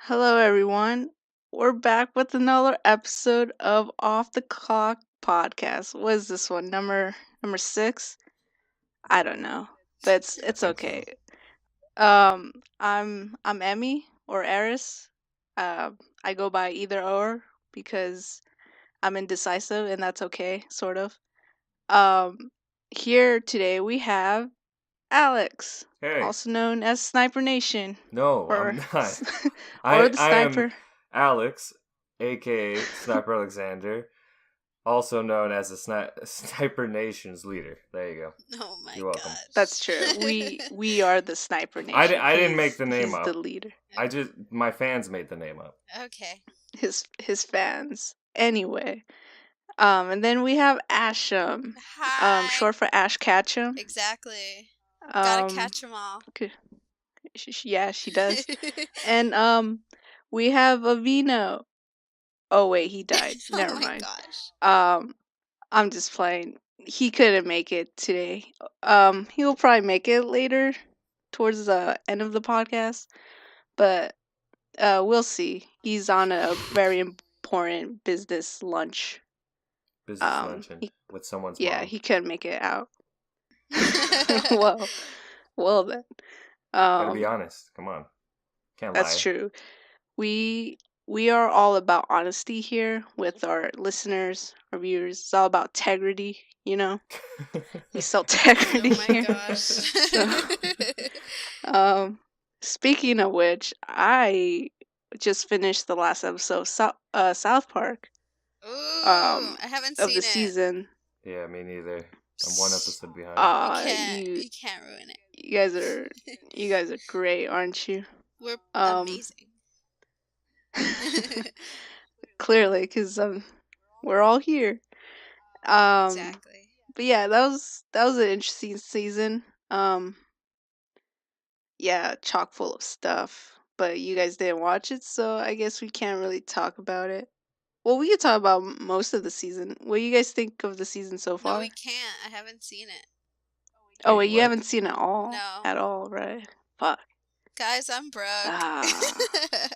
Hello, everyone. We're back with another episode of Off the Clock podcast. What is this one? Number 6? I don't know, but I it's think okay. so. I'm Emmy or Eris. I go by either or because I'm indecisive, and that's okay, sort of. Um, Here today we have Alex, Hey, also known as Sniper Nation, no, I'm or not. or I the I am Sniper. Alex, aka Sniper Alexander, also known as the Sniper Nation's leader. There you go. Oh my You're welcome. That's gosh. true. We are the Sniper Nation. I didn't make the name He's the up. leader. My fans made the name up. Okay. His fans. Anyway, and then we have Asham, Hi. short for Ash Ketchum. Exactly. Gotta Um, catch 'em all. yeah, she does. And we have Avino. Oh wait, he died. Oh Never my mind. gosh. I'm just playing. He couldn't make it today. He'll probably make it later, towards the end of the podcast, but we'll see. He's on a very important business lunch. Business luncheon He, with someone's yeah, mom. he couldn't make it out. well, well then. Gotta be Um, honest. Come on, can't that's lie. true. We we are all about honesty here with our listeners, our viewers. It's all about integrity, you know. We sell integrity Oh my here. gosh. So, speaking of which, I just finished the last episode of South Park. Ooh, I haven't Of the seen it. season. Yeah, me neither. I'm one episode behind. You You can't ruin it. you guys are great, aren't you? We're Um, amazing. Clearly, because we're all here. Exactly. But yeah, that was an interesting season. Yeah, chock full of stuff. But you guys didn't watch it, so I guess we can't really talk about it. Well, we can talk about most of the season. What do you guys think of the season so No, far? we can't. I haven't seen it. Oh Wait, wait, you what? haven't seen it all No. at all, right? Fuck. Guys, I'm broke. Ah,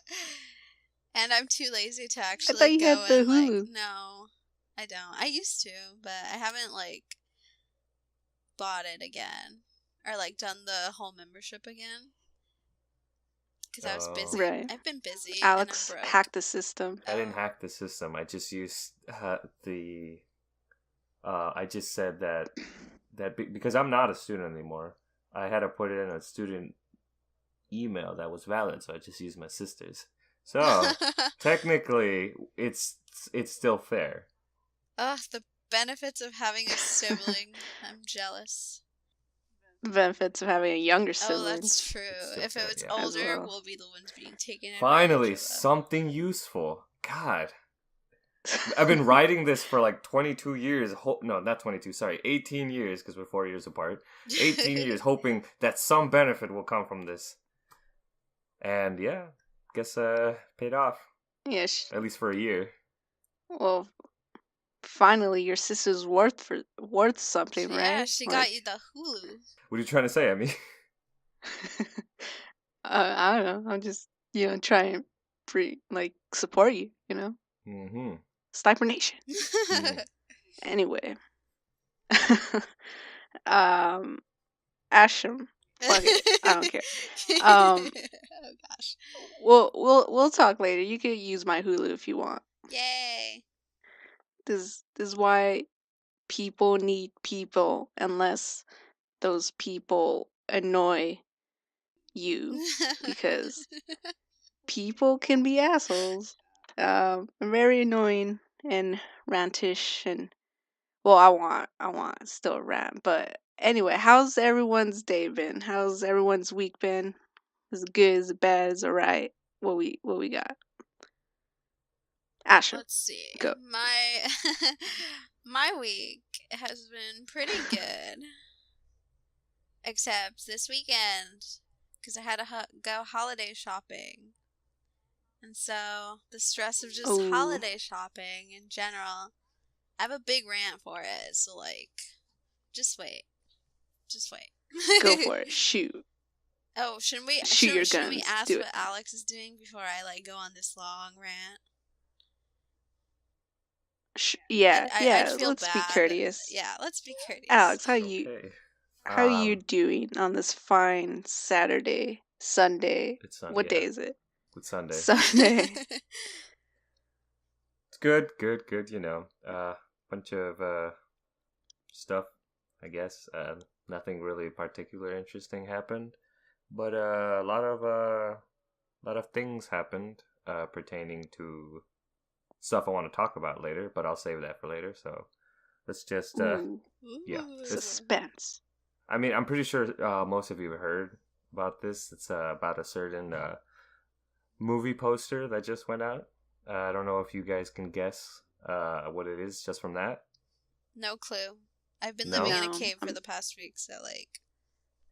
And I'm too lazy to I actually thought you go had the and Hulu. no, I don't. I used to, but I haven't bought it again or done the whole membership again because I was busy. Right. I've been busy Alex and I'm broke. hacked the system. I didn't hack the system. I just used the. I just said that because I'm not a student anymore, I had to put it in a student email that was valid, so I just used my sister's. So technically, it's still fair. Ugh, the benefits of having a sibling. I'm jealous. The benefits of having a younger Oh, sibling. that's true. still If fair, it's yeah. older, well. we'll be the ones being taken Finally, advantage of. something useful. God, I've been writing this for like 22 years. No, not 22. Sorry, 18 years because we're 4 years apart. 18 years, hoping that some benefit will come from this. And yeah, guess paid off. Yeah. At least for a year. Well, finally, your sister's worth something, right? Yeah, she got you the Hulu. What are you trying to say, Emmy? I don't know. I'm just trying to support you. Mm-hmm. Sniper Nation. Anyway, Asham. Fuck it. I don't care. Oh gosh. We'll talk later. You can use my Hulu if you want. Yay. This is why people need people, unless those people annoy you, because people can be assholes. Very annoying and rantish, and well, I want still a rant. But anyway, how's everyone's day been? How's everyone's week been? Is it good? Is it bad? Is it alright? What we got? Asher, Let's see. go. My week has been pretty good. Except this weekend, because I had to go holiday shopping. And so, the stress of just Ooh. holiday shopping in general, I have a big rant for it. So, just wait. Just wait. Go for it. Shoot. Oh, shouldn't we Shoot your shouldn't we guns. ask Do what it. Alex is doing before I like go on this long rant? Yeah, I'd yeah. feel Let's be bad. courteous. Yeah, let's be courteous. Alex, how Okay. you doing on this fine Saturday, Sunday? It's Sunday. What day is it? It's Sunday. Sunday. It's good. You know, bunch of stuff. I guess nothing really particular interesting happened, but a lot of things happened pertaining to stuff I want to talk about later. But I'll save that for later. So let's just Ooh, yeah. suspense. I mean, I'm pretty sure most of you have heard about this. It's about a certain movie poster that just went out. I don't know if you guys can guess what it is just from that. No clue. I've been No? living in a No, cave for I'm- the past week, so like.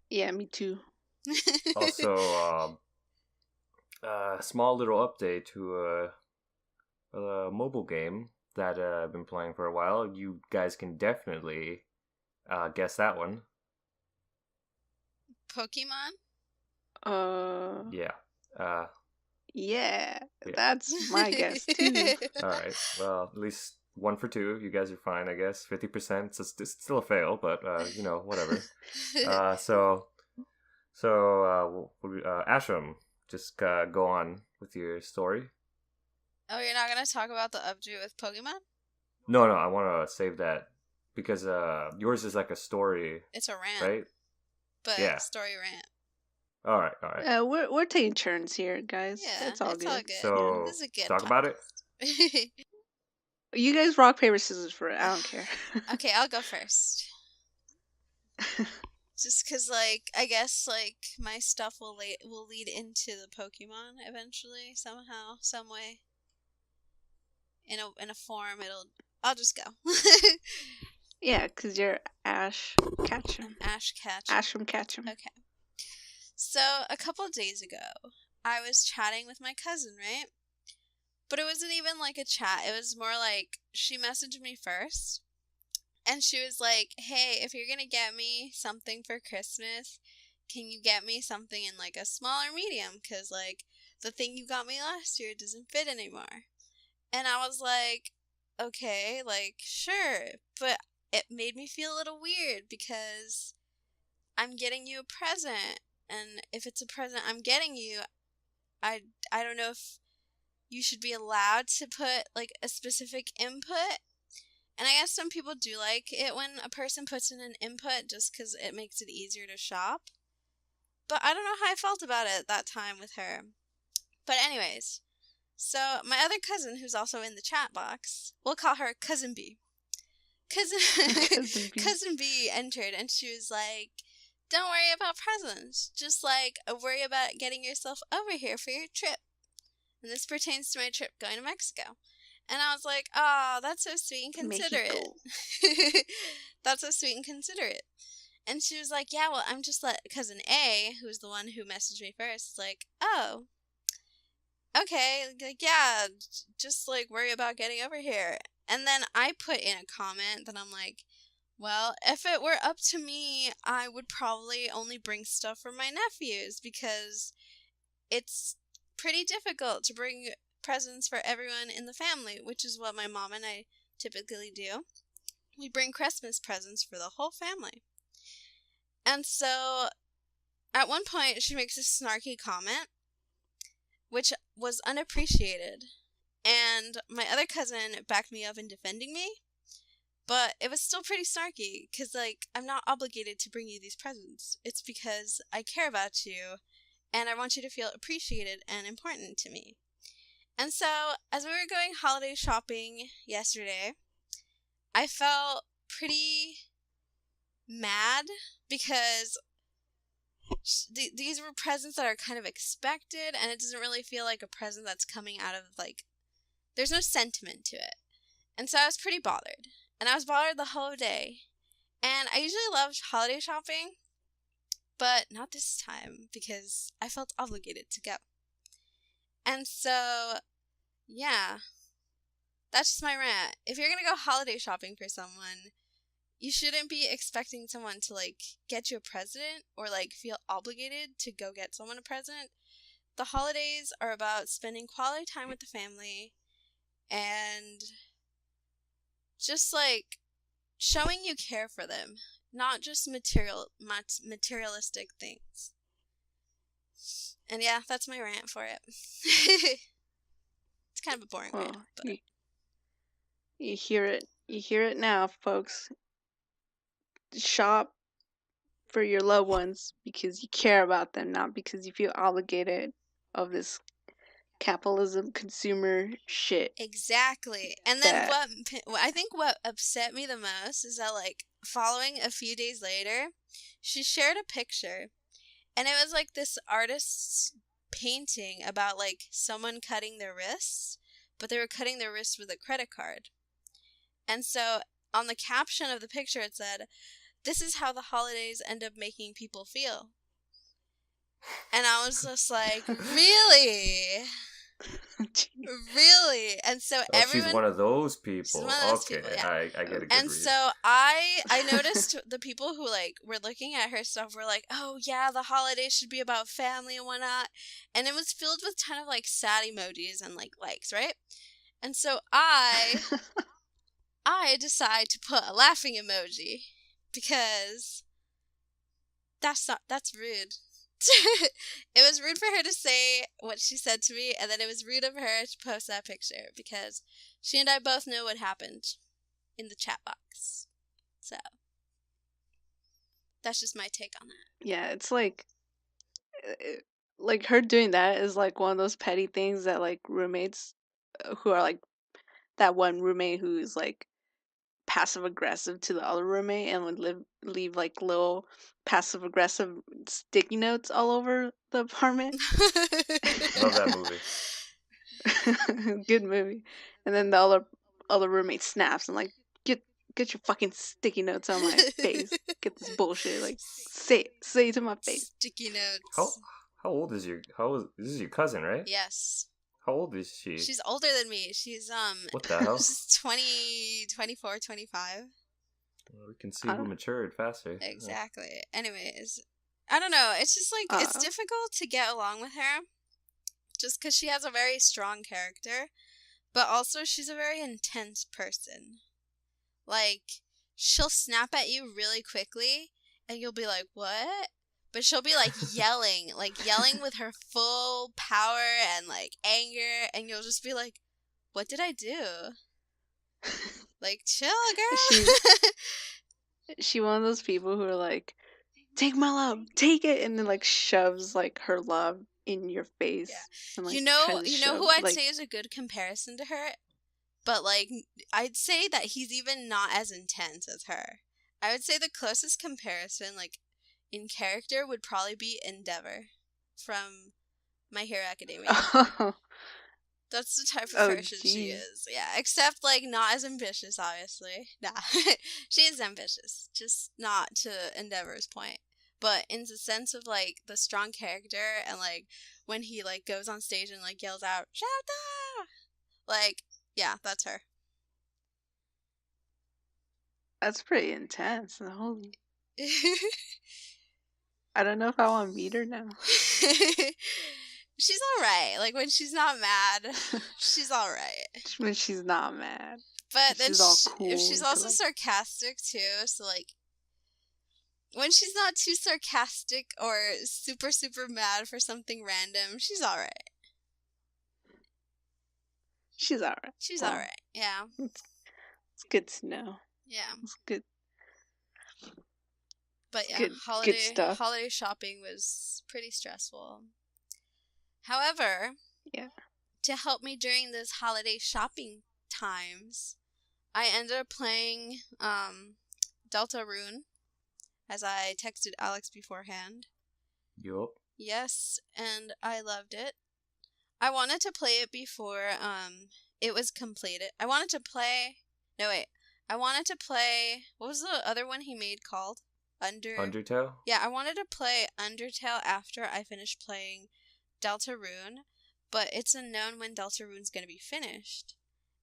Yeah, me too. Also, a small little update to a mobile game that I've been playing for a while. You guys can definitely guess that one. Pokemon? Yeah. Yeah, Yeah. that's my guess too. All right. Well, at least 1 for 2. You guys are fine, I guess. 50%. It's still a fail, but you know, whatever. So Ashram, just go on with your story. Oh, you're not gonna talk about the update with Pokemon? No, I want to save that because yours is like a story, It's a rant, right? but Yeah. story rant. All right. We're taking turns here, guys. Yeah, it's all good. So This is a good talk about it. podcast. You guys rock paper scissors for it. I don't care. Okay, I'll go first. Just because, like, I guess, like, my stuff will lead into the Pokemon eventually, somehow, some way. In a form, I'll just go. Yeah, because you're Ash Ketchum. Ash Ketchum. Ashram Ketchum. Okay. So, a couple of days ago, I was chatting with my cousin, right? But it wasn't even like a chat. It was more like she messaged me first. And she was like, hey, if you're going to get me something for Christmas, can you get me something in like a smaller medium? Because like the thing you got me last year doesn't fit anymore. And I was like, okay, like, sure. But it made me feel a little weird because I'm getting you a present. And if it's a present I'm getting you, I don't know if you should be allowed to put like a specific input. And I guess some people do like it when a person puts in an input just because it makes it easier to shop. But I don't know how I felt about it at that time with her. But anyways, so my other cousin, who's also in the chat box, we'll call her Cousin B. Cousin B entered and she was like, don't worry about presents. Just like worry about getting yourself over here for your trip. And this pertains to my trip going to Mexico. And I was like, oh, that's so sweet and considerate. That's so sweet and considerate. And she was like, yeah, well, I'm just cousin A, who's the one who messaged me first, is like, oh, okay, like, yeah, just like worry about getting over here. And then I put in a comment that I'm like, well, if it were up to me, I would probably only bring stuff for my nephews because it's pretty difficult to bring presents for everyone in the family, which is what my mom and I typically do. We bring Christmas presents for the whole family. And so at one point she makes a snarky comment which was unappreciated, and my other cousin backed me up in defending me, but it was still pretty snarky because like I'm not obligated to bring you these presents. It's because I care about you and I want you to feel appreciated and important to me. And so, as we were going holiday shopping yesterday, I felt pretty mad because these were presents that are kind of expected, and it doesn't really feel like a present that's coming out of, like, there's no sentiment to it. And so I was pretty bothered. And I was bothered the whole day. And I usually love holiday shopping, but not this time because I felt obligated to go. And so, yeah, that's just my rant. If you're going to go holiday shopping for someone, you shouldn't be expecting someone to, like, get you a present or, like, feel obligated to go get someone a present. The holidays are about spending quality time with the family and just, like, showing you care for them, not just materialistic things. And yeah, that's my rant for it. It's kind of a boring rant. But... You hear it. You hear it now, folks. Shop for your loved ones because you care about them, not because you feel obligated of this capitalism consumer shit. Exactly. And then I think what upset me the most is that, like, following a few days later, she shared a picture, and it was like this artist's painting about, like, someone cutting their wrists, but they were cutting their wrists with a credit card. And so on the caption of the picture it said, "This is how the holidays end up making people feel." And I was just like, really? Really? And so everyone... She's one of those people. She's one of those okay, people, yeah. I get a good And read. so I noticed the people who, like, were looking at her stuff were like, oh yeah, the holidays should be about family and whatnot. And it was filled with ton of, like, sad emojis and, like, likes, right? And so I decide to put a laughing emoji because that's rude. It was rude for her to say what she said to me, and then it was rude of her to post that picture because she and I both know what happened in the chat box. So that's just my take on that. Yeah, it's like her doing that is like one of those petty things that, like, roommates who are like that one roommate who's like passive aggressive to the other roommate and would leave like little passive aggressive sticky notes all over the apartment. Love that movie. Good movie. And then the other roommate snaps and like, get your fucking sticky notes on my face. Get this bullshit. Like, say it to my face. Sticky notes. How old is this is your cousin, right? Yes. How old is she? She's older than me. She's what the hell? She's 24, 25. Well, we can see who matured faster. Exactly. Yeah. Anyways, I don't know. It's just like it's difficult to get along with her just because she has a very strong character, but also she's a very intense person. Like, she'll snap at you really quickly and you'll be like, what? But she'll be like yelling with her full power and like anger, and you'll just be like, what did I do? Like, chill, girl. She one of those people who are like, take my love, take it, and then like shoves like her love in your face. Yeah. And, like, you know who I'd say is a good comparison to her? But like, I'd say that he's even not as intense as her. I would say the closest comparison, like, in character would probably be Endeavor from My Hero Academia. Oh. That's the type of person she is. Yeah, except, like, not as ambitious, obviously. Nah, she is ambitious, just not to Endeavor's point. But in the sense of, like, the strong character and, like, when he, like, goes on stage and, like, yells out, "Shouta!" Like, yeah, that's her. That's pretty intense. Holy... I don't know if I want to meet her now. She's alright. Like, when she's not mad, she's alright. When she's not mad. But then she's also sarcastic, too. So, like, when she's not too sarcastic or super, super mad for something random, she's alright. She's alright. She's alright, yeah. It's good to know. Yeah. It's good. But yeah, holiday shopping was pretty stressful. However, to help me during those holiday shopping times, I ended up playing Deltarune, as I texted Alex beforehand. Yup. Yes, and I loved it. I wanted to play it before it was completed. I wanted to play... What was the other one he made called? Undertale? Yeah, I wanted to play Undertale after I finished playing Deltarune, but it's unknown when Deltarune's going to be finished.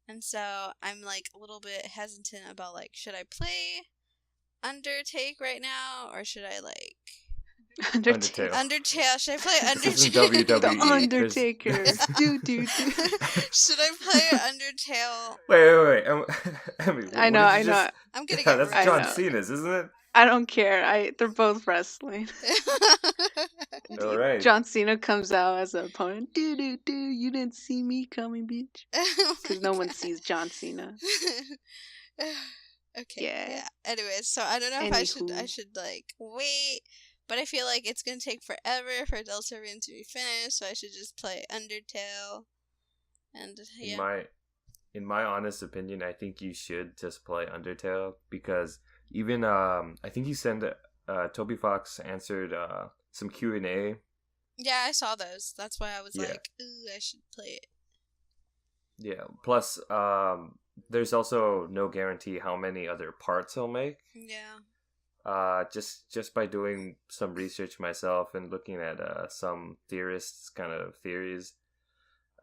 And so I'm, like, a little bit hesitant about, like, should I play Undertake right now, or should I like Undertaker. Undertale? Should I play This isn't Undertale? The WWE. Undertaker. do. Should I play Undertale? Wait. Emmy, what I know. did you just... I'm gonna Yeah, get that's I John know. Cena's, isn't it? I don't care. They're both wrestling. All right. John Cena comes out as an opponent. Do. You didn't see me coming, bitch. Because no one sees John Cena. Okay. Yeah. Anyways, so I don't know if I Anywho. should like wait, but I feel like it's gonna take forever for Deltarune to be finished, so I should just play Undertale. And yeah. In my honest opinion, I think you should just play Undertale because even I think you sent Toby Fox answered some Q&A. Yeah, I saw those. That's why I was Yeah. like, ooh, I should play it. Yeah. Plus, there's also no guarantee how many other parts he'll make. Yeah. Just by doing some research myself and looking at some theorists' kind of theories.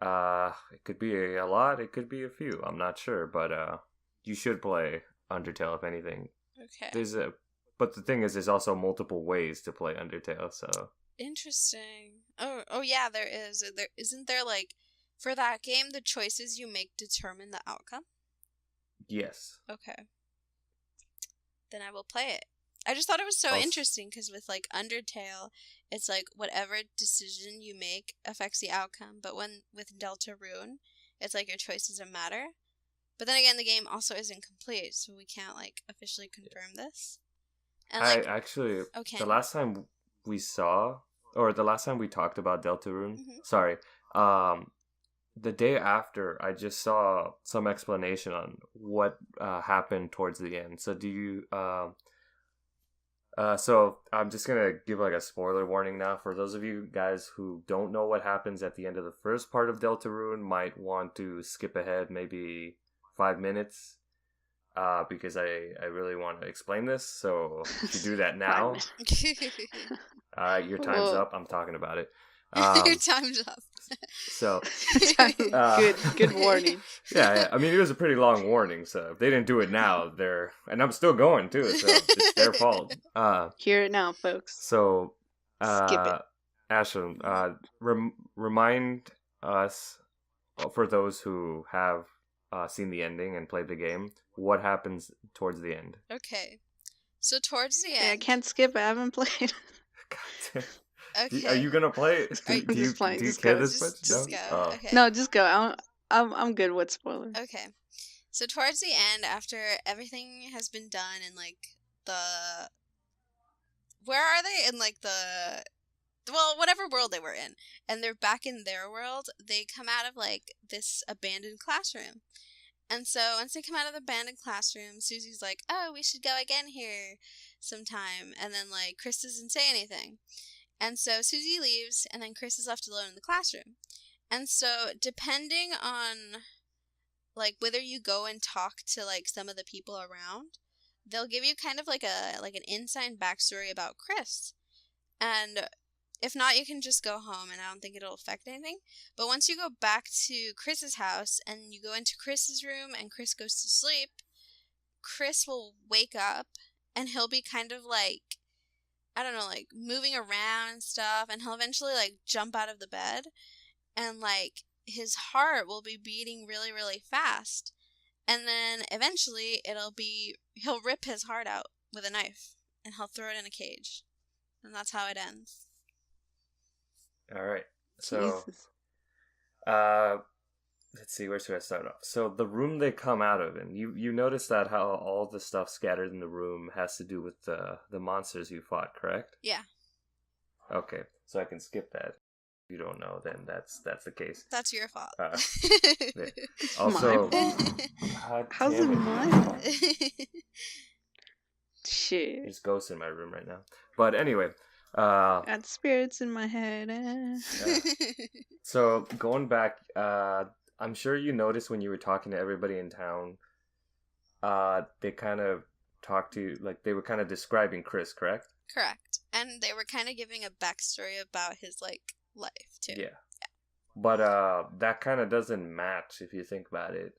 It could be a lot, it could be a few. I'm not sure, but you should play Undertale if anything. Okay. But the thing is, there's also multiple ways to play Undertale. So Interesting. Oh yeah, there is. Isn't there like for that game the choices you make determine the outcome? yes, Okay. Then I will play it. I just thought it was so Also- interesting because with like Undertale, it's like whatever decision you make affects the outcome. But with Deltarune, it's like your choices don't matter. But then again, the game also isn't complete, so we can't like officially confirm this. And like, actually, okay, the last time we talked about Deltarune, Mhm. sorry, the day after, I just saw some explanation on what happened towards the end. So do you? So I'm just gonna give like a spoiler warning now for those of you guys who don't know what happens at the end of the first part of Deltarune. Might want to skip ahead maybe 5 minutes, because I really want to explain this. So if you do that now, your time's Well- up. I'm talking about it. your time's up. So Good warning. Yeah. I mean, it was a pretty long warning. So if they didn't do it now, and I'm still going too. So it's their fault. Hear it now, folks. So, Skip it. Ashlyn, remind us, for those who have seen the ending and played the game, what happens towards the end. Okay. So towards the Yeah, end. I can't skip it. I haven't played. God damn. Okay. Are you gonna play it? Are you- Do you Just playing, do you just care go, this Just much? go. Oh. Okay. No, just go. I'm good with spoilers. Okay. So towards the end, after everything has been done in like the where are they in like the whatever world they were in, and they're back in their world, they come out of like this abandoned classroom. And so once they come out of the abandoned classroom, Susie's like, "Oh, we should go again here sometime." And then like Chris doesn't say anything. And so Susie leaves, and then Chris is left alone in the classroom. And so depending on like whether you go and talk to like some of the people around, they'll give you kind of like an inside backstory about Chris. And if not, you can just go home, and I don't think it'll affect anything. But once you go back to Chris's house and you go into Chris's room and Chris goes to sleep, Chris will wake up and he'll be kind of like, I don't know, like moving around and stuff, and he'll eventually like jump out of the bed, and like his heart will be beating really, really fast. And then eventually he'll rip his heart out with a knife and he'll throw it in a cage. And that's how it ends. All right. So, Jesus. let's see, where should I start off? So the room they come out of, and you notice that how all the stuff scattered in the room has to do with the monsters you fought, correct? Yeah. Okay, so I can skip that. If you don't know, then that's the case. That's your fault. Yeah. Also, My fault? God How's it damn it. my fault? Shit. There's ghosts in my room right now. But anyway, Got spirits in my head. so going back, I'm sure you noticed when you were talking to everybody in town, they kind of talked to you, like they were kind of describing Chris, correct? Correct. And they were kind of giving a backstory about his like life too. Yeah. But that kind of doesn't match if you think about it.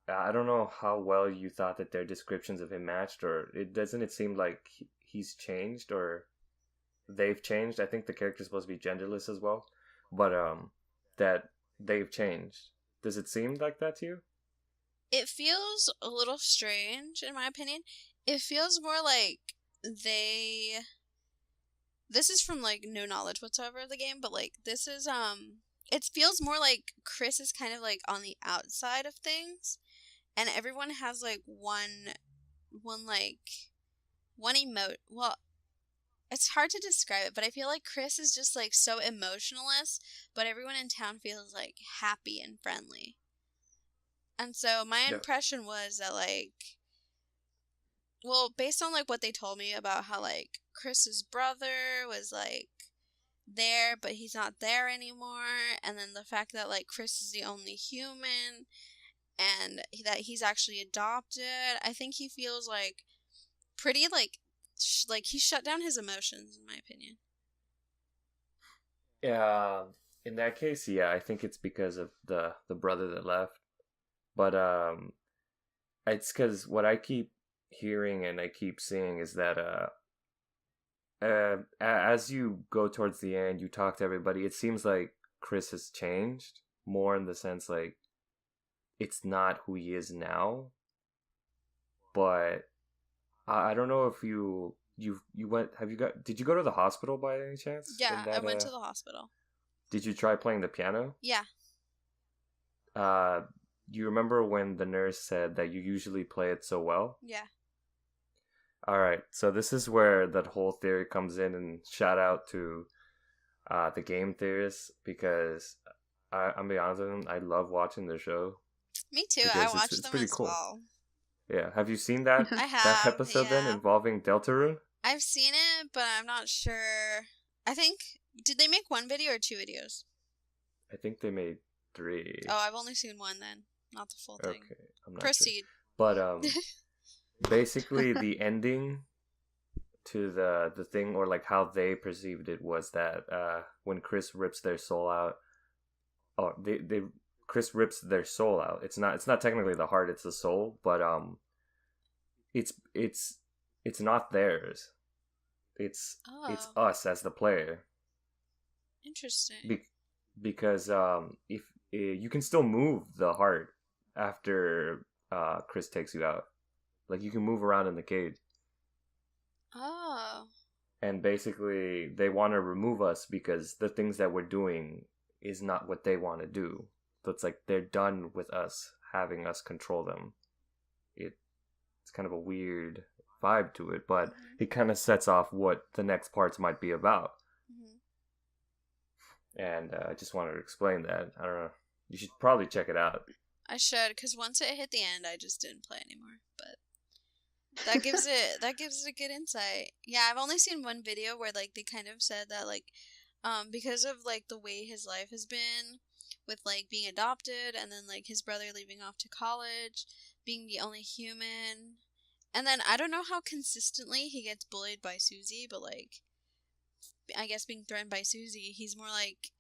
I don't know how well you thought that their descriptions of him matched, or it seem like he's changed or they've changed. I think the character's supposed to be genderless as well, but that they've changed. Does it seem like that to you? It feels a little strange, in my opinion. It feels more like they... This is from, like, no knowledge whatsoever of the game, but, like, this is, it feels more like Chris is kind of, like, on the outside of things, and everyone has, like, one emote. Well, it's hard to describe it, but I feel like Chris is just, like, so emotionless, but everyone in town feels, like, happy and friendly. And so my impression was that, like, well, based on, like, what they told me about how, like, Chris's brother was, like, there, but he's not there anymore, and then the fact that, like, Chris is the only human, and that he's actually adopted, I think he feels, like, pretty, like he shut down his emotions, in my opinion. Yeah, in that case, yeah, I think it's because of the brother that left. But it's because what I keep hearing and I keep seeing is that as you go towards the end, you talk to everybody. It seems like Chris has changed more in the sense like it's not who he is now. But I don't know if you went. Did you go to the hospital by any chance? Yeah, I went to the hospital. Did you try playing the piano? Yeah. You remember when the nurse said that you usually play it so well? Yeah. All right, so this is where that whole theory comes in, and shout out to the game theorists, because I'm be honest with them, I love watching their show. Me too. I watched them as well. Yeah, have you seen that? I have that episode then involving Deltarune? I've seen it, but I'm not sure. I think did they make one video or two videos? I think they made 3. Oh, I've only seen one then, not the full thing. Okay, I'm not Proceed. Sure. But basically the ending to the thing, or like how they perceived it, was that when Chris rips their soul out, Chris rips their soul out. It's not technically the heart, it's the soul, but it's not theirs. It's us as the player. Interesting. Because if you can still move the heart after Chris takes you out. Like, you can move around in the cage. Oh. And basically, they want to remove us because the things that we're doing is not what they want to do. So it's like they're done with us, having us control them. It's kind of a weird vibe to it, but it kind of sets off what the next parts might be about. And I just wanted to explain that. I don't know. You should probably check it out. I should, because once it hit the end, I just didn't play anymore. But that gives it a good insight. Yeah, I've only seen one video where, like, they kind of said that, like, because of, like, the way his life has been with, like, being adopted, and then, like, his brother leaving off to college, being the only human, and then I don't know how consistently he gets bullied by Susie, but, like, I guess being threatened by Susie, he's more, like,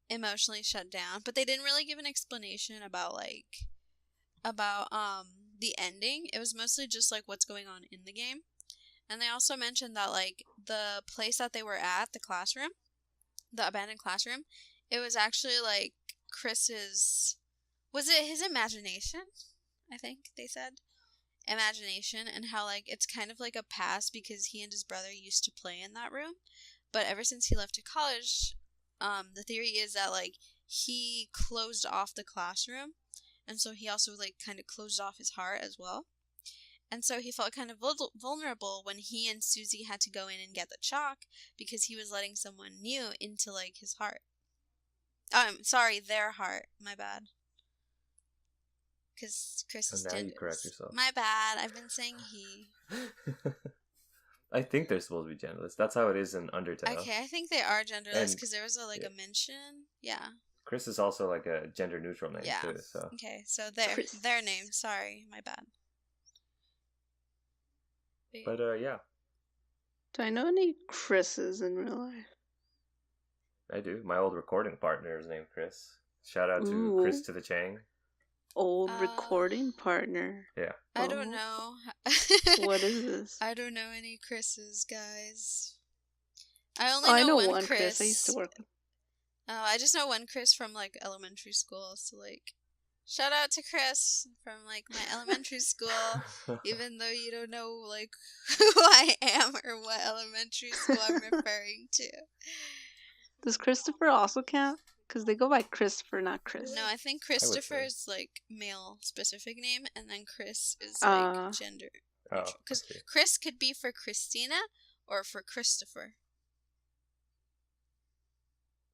emotionally shut down. But they didn't really give an explanation about the ending. It was mostly just, like, what's going on in the game. And they also mentioned that, like, the place that they were at, the classroom, the abandoned classroom, it was actually, like, Chris's... Was it his imagination? I think they said. Imagination, and how, like, it's kind of like a past because he and his brother used to play in that room. But ever since he left to college, the theory is that, like, he closed off the classroom, and so he also, like, kind of closed off his heart as well. And so he felt kind of vulnerable when he and Susie had to go in and get the chalk, because he was letting someone new into, like, his heart. Sorry, their heart. My bad. Because Chris is now you correct yourself. My bad. I've been saying he. I think they're supposed to be genderless. That's how it is in Undertale. Okay, I think they are genderless because there was a mention. Yeah. Chris is also like a gender neutral name too. So. Okay, so their name. Sorry, my bad. But yeah. Do I know any Chris's in real life? I do. My old recording partner is named Chris. Shout out to Chris to the Chang. old recording partner. Yeah. I don't know. What is this? I don't know any Chris's, guys. I only know one one Chris. Chris. I used to work with. Oh, I just know one Chris from like elementary school. So like, shout out to Chris from like my elementary school. Even though you don't know like who I am or what elementary school I'm referring to. Does Christopher also count? Because they go by Christopher, not Chris. No, I think say. Christopher is like male specific name, and then Chris is like gender. Because Chris could be for Christina or for Christopher.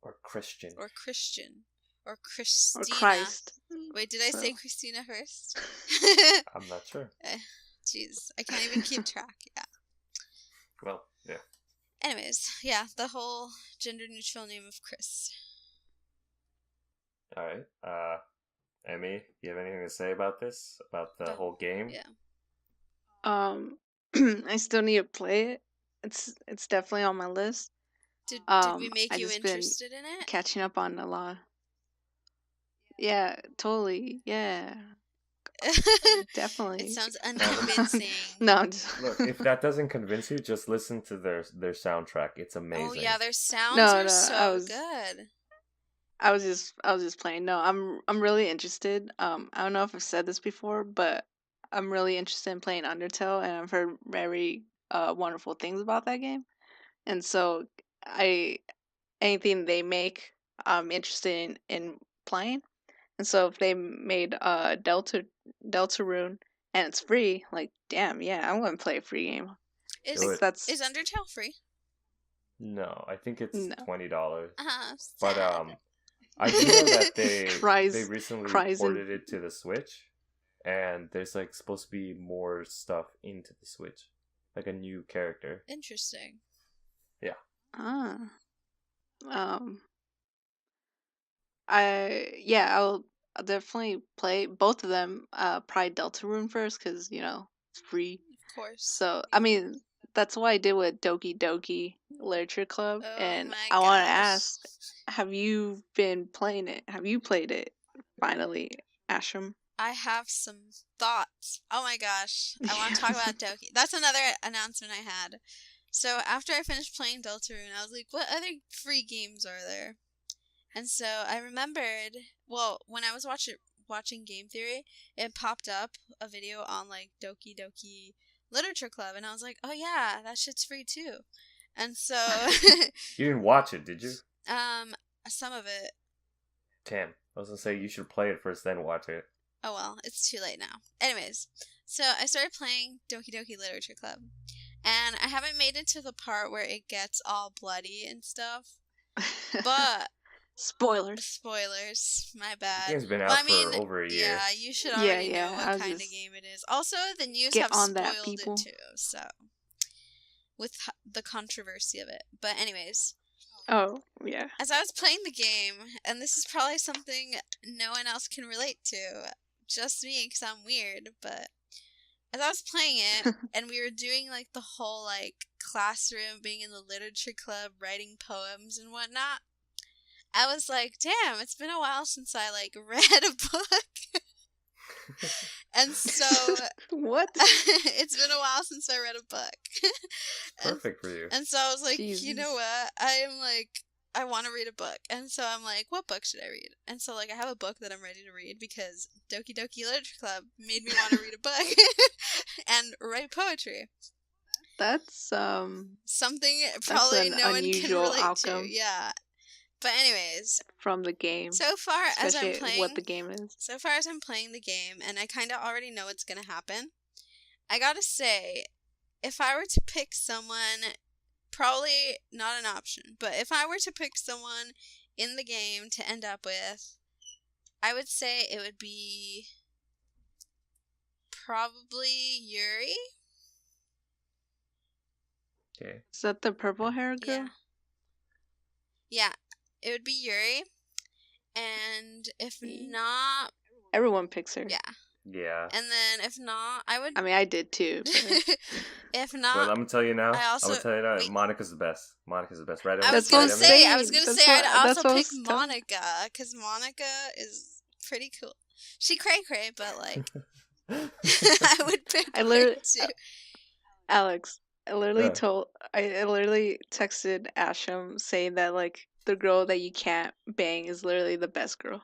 Or Christian. Or Christian. Or Christina. Or Christ. Wait, did I say Christina first? I'm not sure. Jeez, I can't even keep track. Yeah. Well, yeah. Anyways, yeah, the whole gender neutral name of Chris. Alright. Emmy, you have anything to say about this? About the whole game? Yeah. I still need to play it. It's definitely on my list. Did we make you interested in it? Catching up on a lot. Yeah, totally. Yeah. Definitely. It sounds unconvincing. No, Look, if that doesn't convince you, just listen to their soundtrack. It's amazing. Oh yeah, their sounds are so good. I was just playing. No, I'm really interested. I don't know if I've said this before, but I'm really interested in playing Undertale, and I've heard very wonderful things about that game. And so anything they make, I'm interested in playing. And so if they made Deltarune and it's free, like damn, yeah, I'm gonna play a free game. Is Undertale free? No, I think it's $20. But I do know that they recently Cries ported it to the Switch, and there's like supposed to be more stuff into the Switch, like a new character. Interesting. Yeah. I'll definitely play both of them. Probably Deltarune first because it's free. Of course. So I mean that's what I did with Doki Doki Literature Club, Oh and my I want to gosh. ask, have you been playing it? Have you played it finally, Asham? I have some thoughts. Oh my gosh. I want to talk about Doki. That's another announcement I had. So after I finished playing Deltarune, I was like, what other free games are there? And so I remembered, well, when I was watching Game Theory, it popped up a video on like Doki Doki Literature Club, and I was like, oh yeah, that shit's free too. And so You didn't watch it, did you? Some of it. Damn. I was gonna say you should play it first, then watch it. Oh well, it's too late now. Anyways, so I started playing Doki Doki Literature Club, and I haven't made it to the part where it gets all bloody and stuff. But Spoilers, my bad. The game's been out for over a year. Yeah, you should already know what kind of game it is. Also, the news have spoiled it too, so with the controversy of it. But anyways. Oh, yeah. As I was playing the game, and this is probably something no one else can relate to, just me, because I'm weird, but as I was playing it, and we were doing, like, the whole, like, classroom, being in the literature club, writing poems and whatnot, I was like, damn, it's been a while since I, like, read a book. And so what? It's been a while since I read a book. Perfect for you. And so I was like, Jesus. You know what? I want to read a book. And so I'm like, what book should I read? And so like I have a book that I'm ready to read because Doki Doki Literature Club made me want to read a book and write poetry. That's something probably no one can relate outcome. to. Yeah. But anyways, from the game. So far as I'm playing what the game is. So far as I'm playing the game and I kind of already know what's going to happen. I got to say, if I were to pick someone, probably not an option, but if I were to pick someone in the game to end up with, I would say it would be probably Yuri. Okay. Is that the purple hair girl? Yeah. It would be Yuri. And if not... Everyone picks her. Yeah. Yeah. And then if not, I would... I mean, I did too. But... if not... Well, I'm going to tell you now. Monica's the best. Monica's the best. Right? I was going to say, I'd also pick Monica. Because Monica is pretty cool. She cray, but like, I would pick I her literally, too. Alex, I literally Yeah. told, I literally texted Asham saying that like the girl that you can't bang is literally the best girl.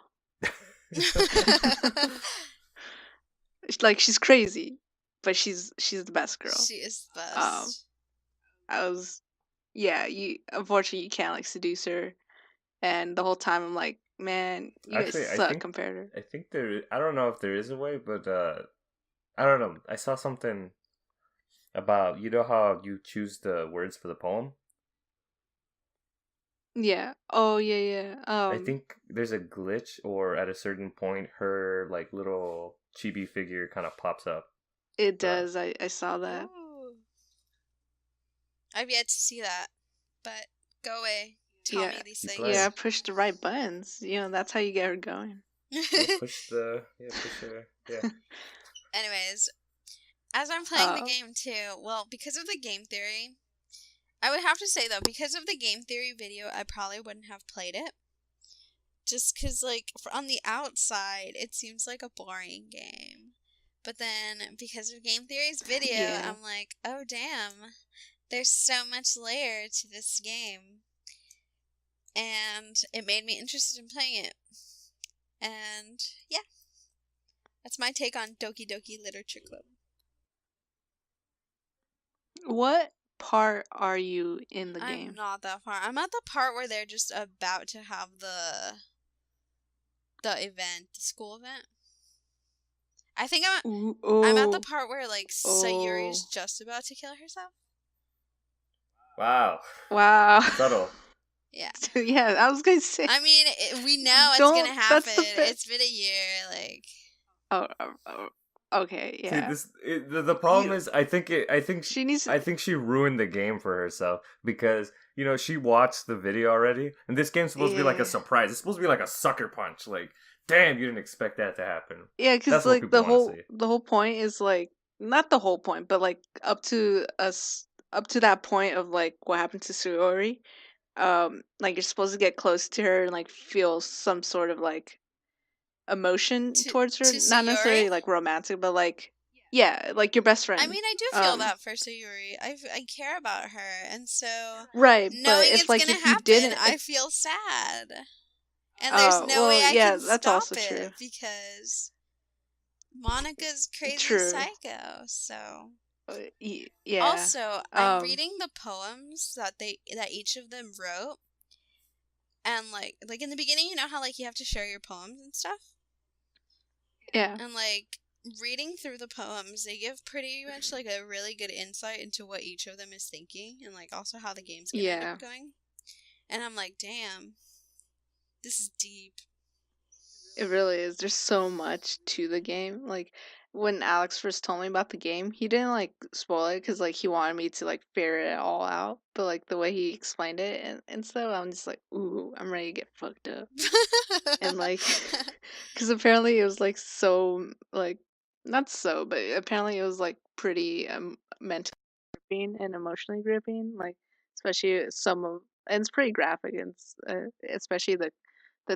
Like she's crazy, but she's the best girl. She is the Um, best. I was, yeah. You unfortunately you can't like seduce her, and the whole time I'm like, man, you guys Actually, suck compared to her. I think there. I don't know if there is a way, but I don't know. I saw something about how you choose the words for the poem. Yeah. Oh yeah. I think there's a glitch, or at a certain point, her like little chibi figure kind of pops up. It does. I saw that. Ooh. I've yet to see that, but go away. Tell me these Keep things. playing. Yeah, push the right buttons. That's how you get her going. Push her. Yeah. Anyways, as I'm playing the game too, well, because of the game theory, I would have to say though, because of the game theory video, I probably wouldn't have played it. Just because, like, on the outside, it seems like a boring game. But then, because of game theory's video, Yeah. I'm like, oh damn, there's so much layer to this game. And it made me interested in playing it. And, yeah. That's my take on Doki Doki Literature Club. What part are you in the game? I'm not that far. I'm at the part where they're just about to have the event, the school event. I think I'm at the part where like Sayuri's just about to kill herself. Wow. Subtle. Yeah. Yeah, I was gonna say. I mean, we know it's gonna happen. It's been a year, like. Okay, yeah. See, the problem is, I think she ruined the game for herself because she watched the video already, and this game's supposed to be like a surprise. It's supposed to be like a sucker punch. Like, damn, you didn't expect that to happen. Yeah, because like the whole point is like not the whole point, but like up to that point of like what happened to Sayuri. Like you're supposed to get close to her and like feel some sort of like emotion towards her, not necessarily like romantic, but like like your best friend. I mean, I do feel that for Sayuri. I care about her, and so right. Knowing but it's like gonna if happen, you didn't, I feel sad, and there's no way I can that's stop also it true. Because Monica's crazy psycho. So yeah. Also, I'm reading the poems that each of them wrote. And like in the beginning, you know how like you have to share your poems and stuff? Yeah. And like reading through the poems, they give pretty much like a really good insight into what each of them is thinking and like also how the game's gonna end up going. And I'm like, damn, this is deep. It really is. There's so much to the game. Like when Alex first told me about the game, he didn't like spoil it because like he wanted me to like figure it all out. But like the way he explained it and stuff, I'm just like, ooh, I'm ready to get fucked up. And like, because apparently it was like so like not so, but apparently it was like pretty mentally gripping and emotionally gripping. Like especially and it's pretty graphic and especially the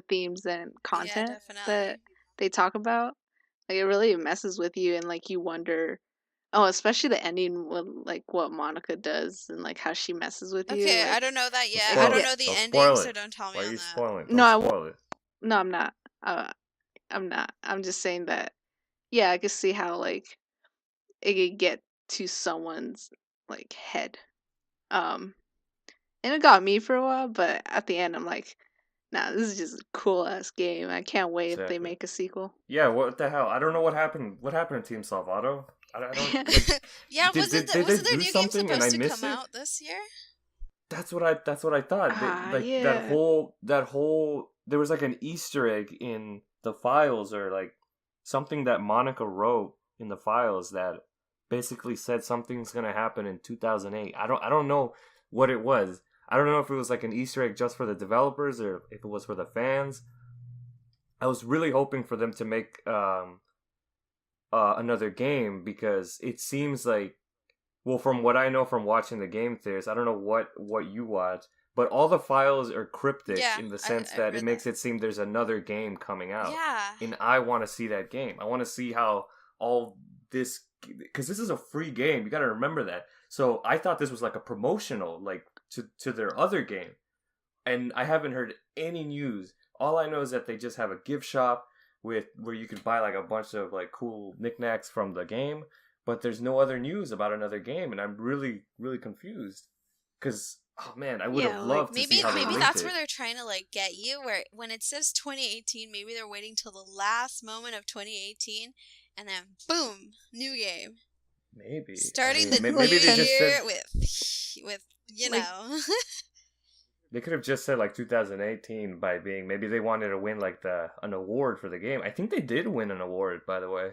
themes and content that they talk about. Like it really messes with you and like you wonder especially the ending with like what Monica does and like how she messes with you. Okay, like, I don't know that yet. I don't know the ending, so don't tell me. Why are you spoiling? Don't spoil it. No, I'm not. I'm not. I'm just saying that I can see how like it could get to someone's like head. And it got me for a while, but at the end I'm like, nah, this is just a cool ass game. I can't wait if they make a sequel. Yeah, what the hell? I don't know what happened. What happened to Team Salvato? I don't. Like, yeah, wasn't their new game supposed to come out this year? That's what I thought. That whole there was like an Easter egg in the files or like something that Monica wrote in the files that basically said something's gonna happen in 2008. I don't know what it was. I don't know if it was like an Easter egg just for the developers or if it was for the fans. I was really hoping for them to make another game because it seems like, well, from what I know from watching the game theories, I don't know what you watch, but all the files are cryptic Yeah, in the I sense that read it makes that. it seem there's another game coming out. Yeah. And I want to see that game. I want to see how all this, because this is a free game. You got to remember that. So I thought this was like a promotional, like to their other game, and I haven't heard any news. All I know is that they just have a gift shop with where you can buy like a bunch of like cool knickknacks from the game, but there's no other news about another game, and I'm really really confused because oh man, I would Yeah, have like, loved to see how they Maybe linked that's it. where they're trying to like get you. Where when it says 2018, maybe they're waiting till the last moment of 2018, and then boom, new game. Maybe Starting the maybe new they just year said with you Like- know. they could have just said like 2018 by being maybe they wanted to win like an award for the game. I think they did win an award, by the way.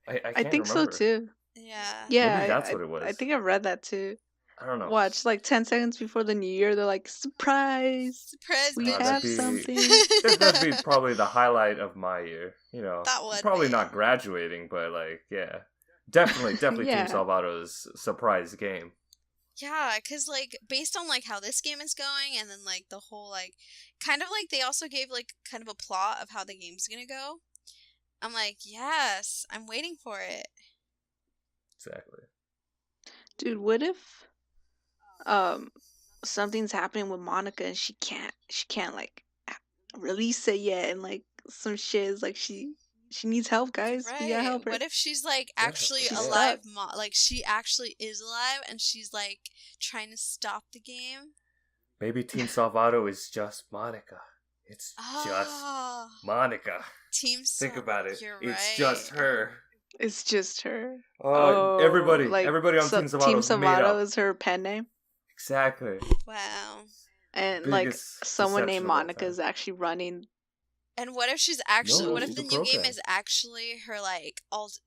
I I can't think so remember. too. Yeah. Yeah, Maybe that's I, what it was. I think I read that too. I don't know. Watch, like 10 seconds before the new year, they're like, surprise! Surprise, We bitches. have something. That'd be probably the highlight of my year. You know, That would probably be. not graduating, but like, yeah, definitely Yeah. Team Salvato's surprise game. Yeah, because, like, based on, like, how this game is going, and then, like, the whole, like, kind of, like, they also gave, like, kind of a plot of how the game's gonna go. I'm like, yes, I'm waiting for it. Exactly. Dude, what if something's happening with Monica and she can't like release it yet, and like some shit is like she needs help, guys. We gotta Right. help her. What if she's, like, Yeah, actually she's alive? stuck. Like, she actually is alive, and she's, like, trying to stop the game? Maybe Team Salvato is just Monica. It's just Oh, Monica. Team Think about it. You're It's right. just her. It's just her. Everybody like, on so, Team Team Salvato's made Salvato up. is her pen name, Exactly. Wow. and like Biggest someone deception named of all Monica time. is actually running. And what if she's actually? No, what if she's the a new game program. is actually her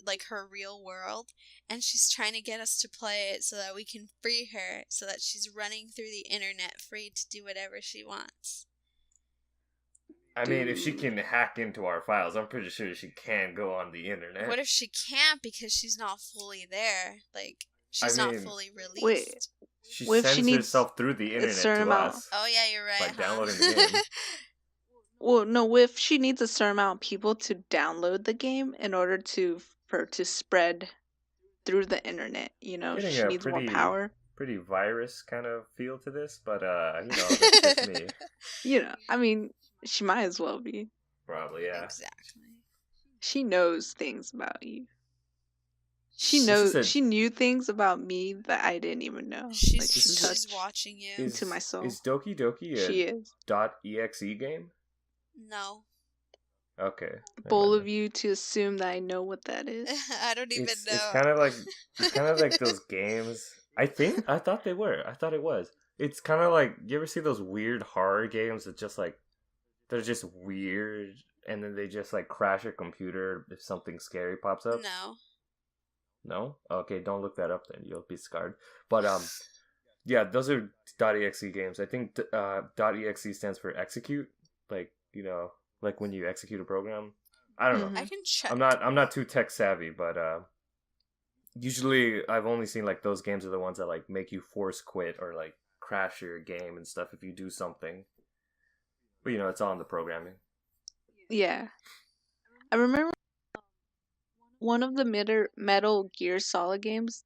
like her real world, and she's trying to get us to play it so that we can free her, so that she's running through the internet free to do whatever she wants. I mean, if she Dude. can hack into our files, I'm pretty sure she can go on the internet. What if she can't because she's not fully there? Like she's not mean, fully released. Wait. She What if sends she needs herself through the internet certain to amount- us. Oh yeah, you're right. By downloading the game. Well, no, if she needs a certain amount of people to download the game in order for it to spread through the internet, you know, Getting she a needs more pretty- power. Pretty virus kind of feel to this, but that's just me. You know, I mean, she might as well be. Probably, yeah. Exactly. She knows things about you. This is a- She knew things about me that I didn't even know. She's like she This is- she's touched watching you. into my soul. Is Doki Doki She a is. .exe game? No, Okay. never Bold mind of you to assume that I know what that is. I don't even know. It's kind of like those games. I thought they were. I thought it was. It's kind of like, you ever see those weird horror games that just like they're just weird, and then they just like crash your computer if something scary pops up? No. No? Okay, don't look that up then. You'll be scarred. But yeah, those are .exe games. I think .exe stands for execute, like, you know, like when you execute a program. I don't know. I can check. I'm not too tech savvy, but usually I've only seen like those games are the ones that like make you force quit or like crash your game and stuff if you do something. But you know, it's all in the programming. Yeah. I remember one of the Metal Gear Solid games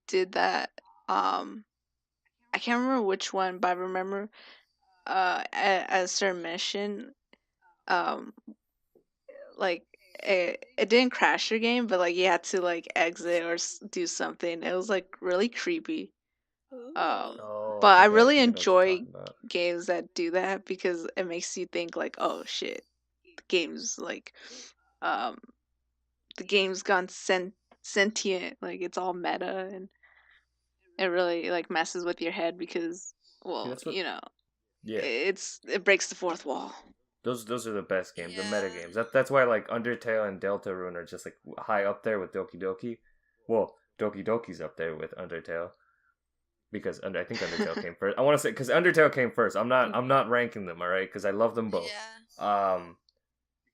did that. I can't remember which one, but I remember at a certain mission, like it didn't crash your game, but like you had to like exit or do something. It was like really creepy. Oh, But I think really think know what you're enjoy talking about. games that do that because it makes you think like, oh shit, the game's like, the game's gone sentient, like it's all meta, and it really like messes with your head because, well, that's what- you know, Yeah, it breaks the fourth wall. those are the best games, the Yeah. meta games. That's why like Undertale and Deltarune are just like high up there with Doki Doki. Well, Doki Doki's up there with Undertale because I think Undertale came first. I want to say because Undertale came first. I'm not ranking them, all right, because I love them both. Yeah.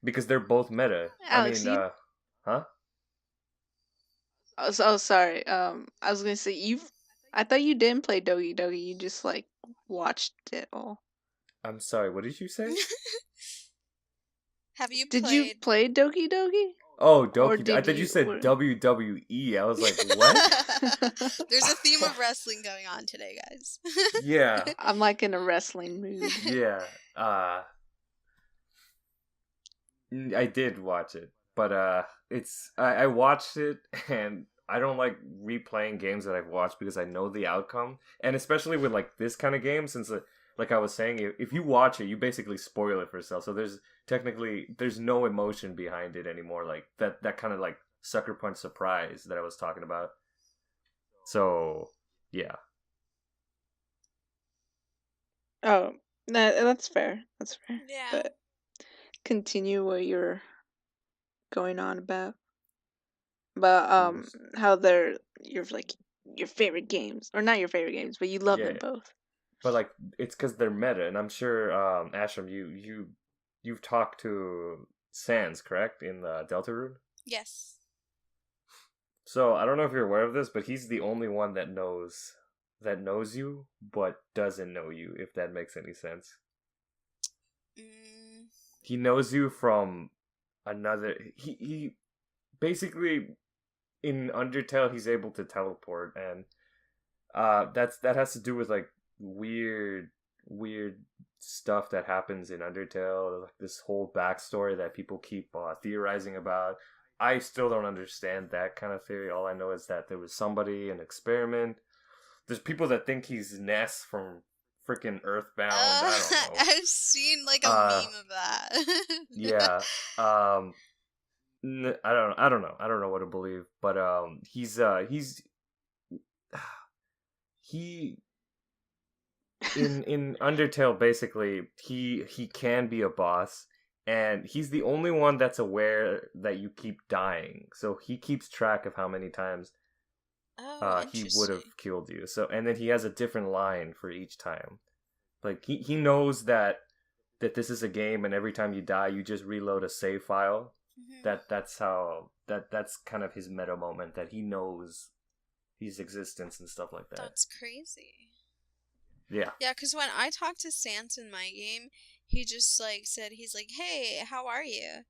Because they're both meta. Alex, I mean, huh? Oh, sorry. I was gonna say I thought you didn't play Doki Doki. You just like watched it all. I'm sorry, what did you say? Have you Did you played? play Doki Doki? Oh, Or Doki. I did thought you you? said WWE. I was like, what? There's a theme of wrestling going on today, guys. Yeah. I'm like in a wrestling mood. Yeah. I did watch it, but I watched it, and I don't like replaying games that I've watched because I know the outcome, and especially with like this kind of game, since like I was saying, if you watch it, you basically spoil it for yourself. So there's no emotion behind it anymore, like that kind of like sucker punch surprise that I was talking about. So yeah. Oh, that's fair. That's fair. Yeah. But continue what you're going on about how they're your favorite games, or not your favorite games, but you love Yeah, them both. but like it's because they're meta, and I'm sure Ashram, you've talked to Sans, correct, in the Deltarune? Yes. So I don't know if you're aware of this, but he's the only one that knows you, but doesn't know you. If that makes any sense. He knows you from another. He basically in Undertale he's able to teleport, and that has to do with like weird stuff that happens in Undertale, like this whole backstory that people keep theorizing about. I still don't understand that kind of theory. All I know is that there was somebody, an experiment. There's people that think he's Ness from freaking Earthbound. I don't know. I've seen like a meme of that. Yeah. I don't know. I don't know what to believe. But he in Undertale, basically he can be a boss, and he's the only one that's aware that you keep dying, so he keeps track of how many times he would have killed you. So, and then he has a different line for each time. Like he knows that this is a game, and every time you die you just reload a save file. That's kind of his meta moment, that he knows his existence and stuff like that. That's crazy. Yeah. Yeah, because when I talked to Sans in my game, he just like said, he's like, "Hey, how are you?"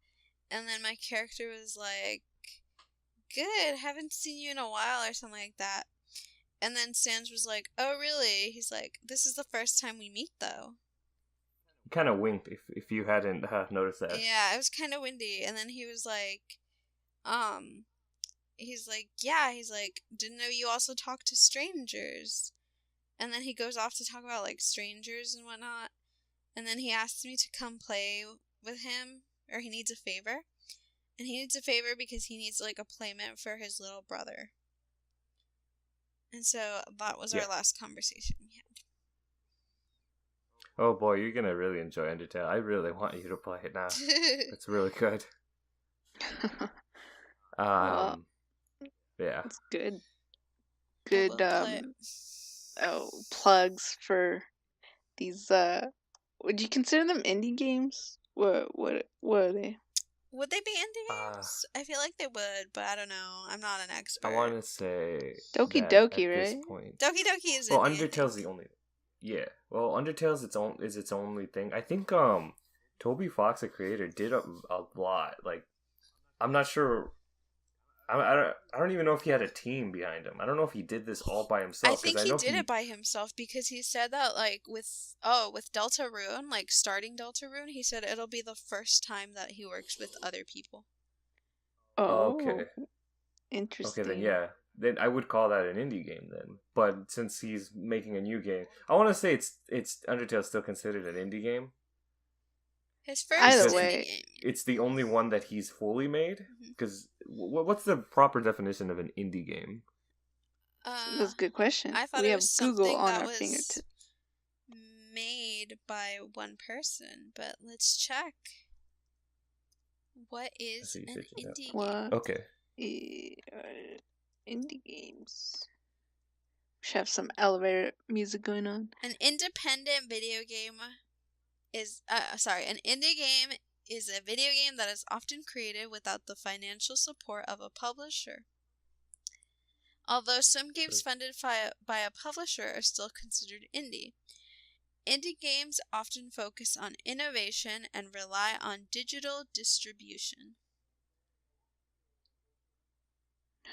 And then my character was like, "Good, haven't seen you in a while," or something like that. And then Sans was like, "Oh, really?" He's like, "This is the first time we meet, though." He kind of winked if you hadn't noticed that. Yeah, it was kind of windy. And then he was like, he's like, "Yeah," he's like, "Didn't know you also talk to strangers." And then he goes off to talk about like strangers and whatnot. And then he asks me to come play with him, or he needs a favor. And he needs a favor because he needs like a playmate for his little brother. And so that was our last conversation we had. Oh boy, you're gonna really enjoy Undertale. I really want you to play it now. It's really good. Well, yeah. It's good. Good plugs for these would you consider them indie games? What are they? Would they be indie games? I feel like they would, but I don't know. I'm not an expert. I want to say Doki that Doki, at right? this point. Doki Doki is well, indie. Undertale's the only. Yeah. Well, Undertale's its only thing. I think Toby Fox, the creator, did a lot. Like, I'm not sure. I don't even know if he had a team behind him. I don't know if he did this all by himself. I think he did it by himself, because he said that like with Deltarune, like starting Deltarune, he said it'll be the first time that he works with other people. Oh, okay. Interesting. Okay, then yeah. Then I would call that an indie game then. But since he's making a new game, I want to say it's Undertale still considered an indie game. His first Either indie way, game. It's the only one that he's fully made. Because what's the proper definition of an indie game? That's a good question. I thought we it have was Google something on that our was fingertips. made by one person, but let's check. What is an indie game? Okay. Indie games. We should have some elevator music going on. An independent video game is an indie game is a video game that is often created without the financial support of a publisher. Although some games funded by a publisher are still considered indie. Indie games often focus on innovation and rely on digital distribution.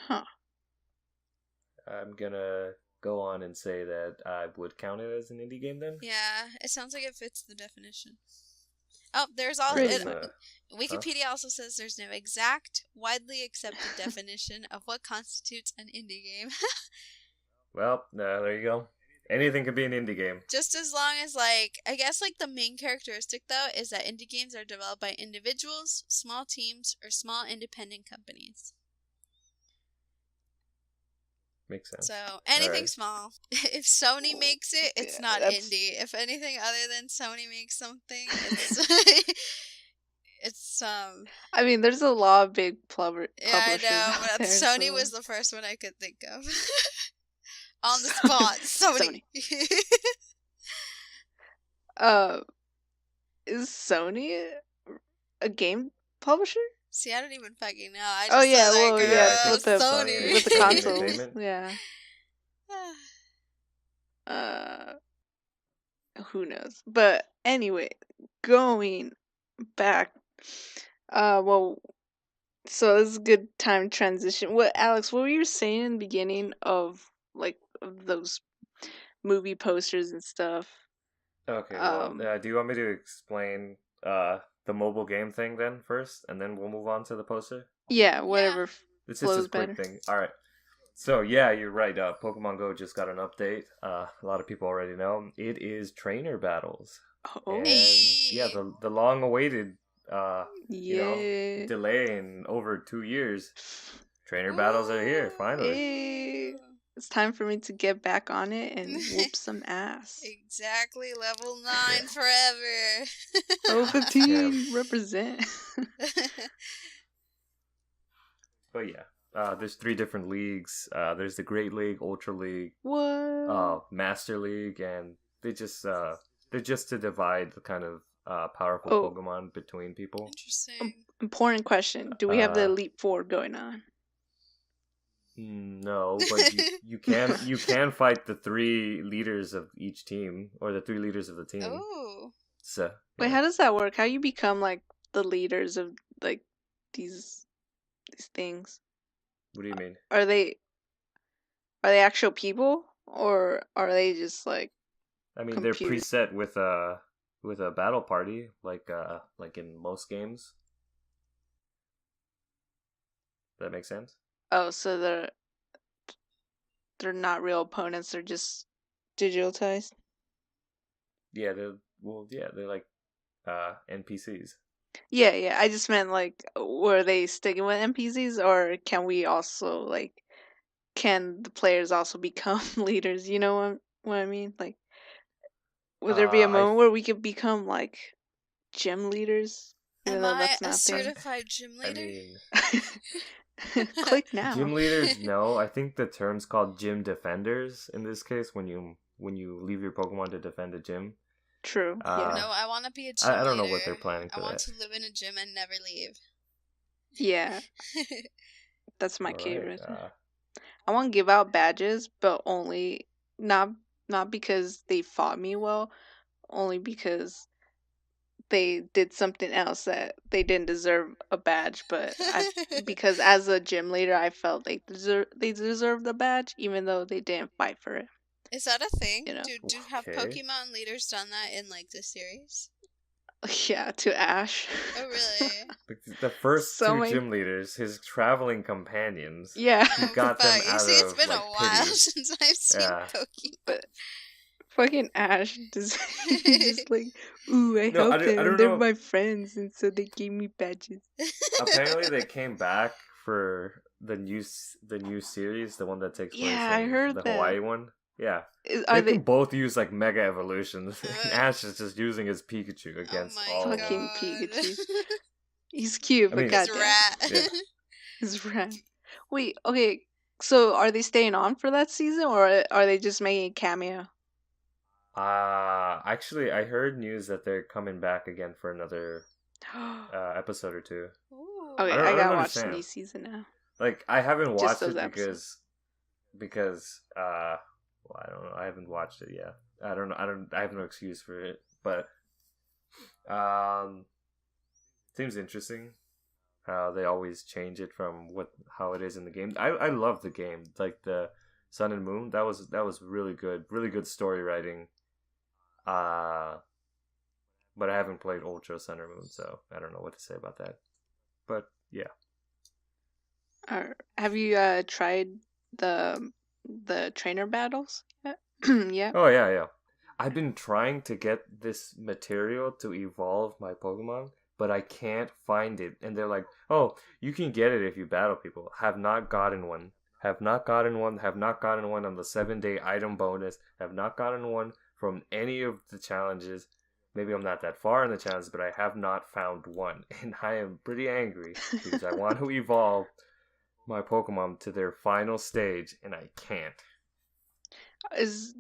Huh. I'm gonna go on and say that I would count it as an indie game then. Yeah, it sounds like it fits the definition. Oh, there's all. Pretty It, much. Wikipedia also says there's no exact, widely accepted definition of what constitutes an indie game. Well, there you go. Anything could be an indie game. Just as long as, like, I guess, like, the main characteristic, though, is that indie games are developed by individuals, small teams, or small independent companies. Makes sense. So, anything Alright. small. If Sony makes it, it's Yeah, not that's- indie. If anything other than Sony makes something, it's... it's, I mean, there's a lot of big publishers. Yeah, I know, out but there, Sony so- was the first one I could think of. On the spot, Sony. Is Sony a game publisher? See, I don't even fucking know. I Oh, just yeah, said, well, like, yeah, I think with the- Sony. with the Sony consoles. Entertainment. Yeah. Who knows? But anyway, going back. Well, so this is a good time to transition. Alex, what were you saying in the beginning of those movie posters and stuff? Okay, well, Um, do you want me to explain the mobile game thing then first, and then we'll move on to the poster? Yeah, whatever. It's just Flows a quick better. thing. All right. So yeah, you're right. Pokemon Go just got an update. A lot of people already know it is trainer battles. Oh, And Hey. yeah, the long-awaited yeah. delay in over 2 years. Trainer battles are here finally. Hey. It's time for me to get back on it and whoop some ass. Exactly, level 9 forever. Level 15, represent. But yeah, there's 3 different leagues. There's the Great League, Ultra League, What? Master League, and they're just to divide the kind of powerful Oh. Pokemon between people. Interesting. Important question. Do we have the Uh, Elite Four going on? No, but you can fight the 3 leaders of each team, or the 3 leaders of the team. Oh. So Wait, how does that work? How you become like the leaders of like these things? what do you mean? Are they actual people or are they just like I mean, compute. they're preset with a battle party, like in most games. Does that make sense? oh, so they're not real opponents, they're just digitalized? Yeah, they're like NPCs. Yeah, I just meant like were they sticking with NPCs or can we also can the players also become leaders? You know what I mean? Like would there be a I moment where we could become like gym leaders? Even Am though I that's a not a thing. certified gym I leader? mean, Click now. gym leaders. No, I think the term's called gym defenders in this case. When you leave your Pokemon to defend a gym. True. Yeah. No, I want to be a gym I don't know leader. what they're planning for I want that. to live in a gym and never leave. Yeah. That's my All key right, right there. I want to give out badges, but only not because they fought me well, only because they did something else that they didn't deserve a badge. But because as a gym leader, I felt they deserved the badge, even though they didn't fight for it. Is that a thing? You know. Do have Okay. Pokemon leaders done that in like the series? Yeah, to Ash. Oh really? The first So 2 many- gym leaders, his traveling companions. Yeah. He got them Fuck, you out see, it's of, been a like, while pity. since I've seen Yeah. Pokemon. Fucking Ash just like, ooh, I No, I helped don't- I them. don't They're know. my friends, and so they gave me badges. Apparently, they came back for the new series, the one that takes place Yeah, I in heard the that. Hawaii one. Yeah, Are they they can both use like mega evolutions. And Ash is just using his Pikachu against oh my all of Fucking them. God. Pikachu. He's cute, I but mean- It's goddamn, rat. Yeah. he's rad. Wait, okay. So are they staying on for that season, or are they just making a cameo? Actually, I heard news that they're coming back again for another episode or 2. Ooh. Okay, I don't I gotta watch the understand. new season now. Like, I haven't Just watched those it episodes. because well, I don't know. I haven't watched it yet. I don't know. I have no excuse for it, but seems interesting how they always change it from how it is in the game. I love the game, like the Sun and Moon. That was really good story writing. But I haven't played Ultra Sun or Moon, so I don't know what to say about that. But yeah. Have you tried the trainer battles yet? Yeah. Oh yeah. I've been trying to get this material to evolve my Pokemon, but I can't find it. And they're like, "Oh, you can get it if you battle people." Have not gotten one. Have not gotten one. Have not gotten one on the 7-day item bonus. Have not gotten one from any of the challenges. Maybe I'm not that far in the challenges, but I have not found one, and I am pretty angry because I want to evolve my Pokemon to their final stage, and I can't.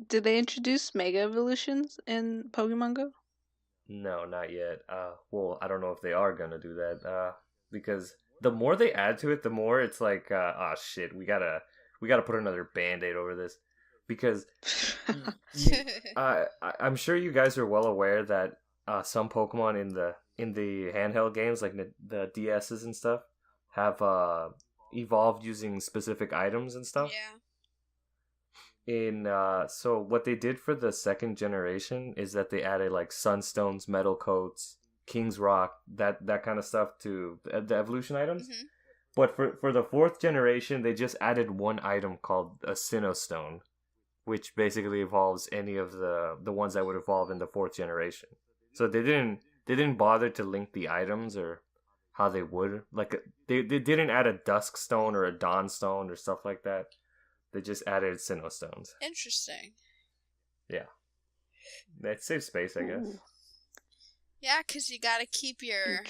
Did they introduce Mega Evolutions in Pokemon Go? No, not yet. Well, I don't know if they are gonna do that. Because the more they add to it, the more it's like, oh shit, we gotta put another Band-Aid over this. Because I'm sure you guys are well aware that some Pokemon in the handheld games, like the DSs and stuff, have evolved using specific items and stuff. Yeah. So what they did for the second generation is that they added like Sunstones, Metal Coats, King's Rock, that kind of stuff to the evolution items. Mm-hmm. But for the fourth generation, they just added one item called a Sinnoh, which basically evolves any of the ones that would evolve in the fourth generation. So they didn't bother to link the items or how they would. Like they didn't add a Dusk Stone or a Dawn Stone or stuff like that. They just added Sinnoh Stones. Interesting. Yeah. That saves space, I guess. Ooh. Yeah, because you gotta keep your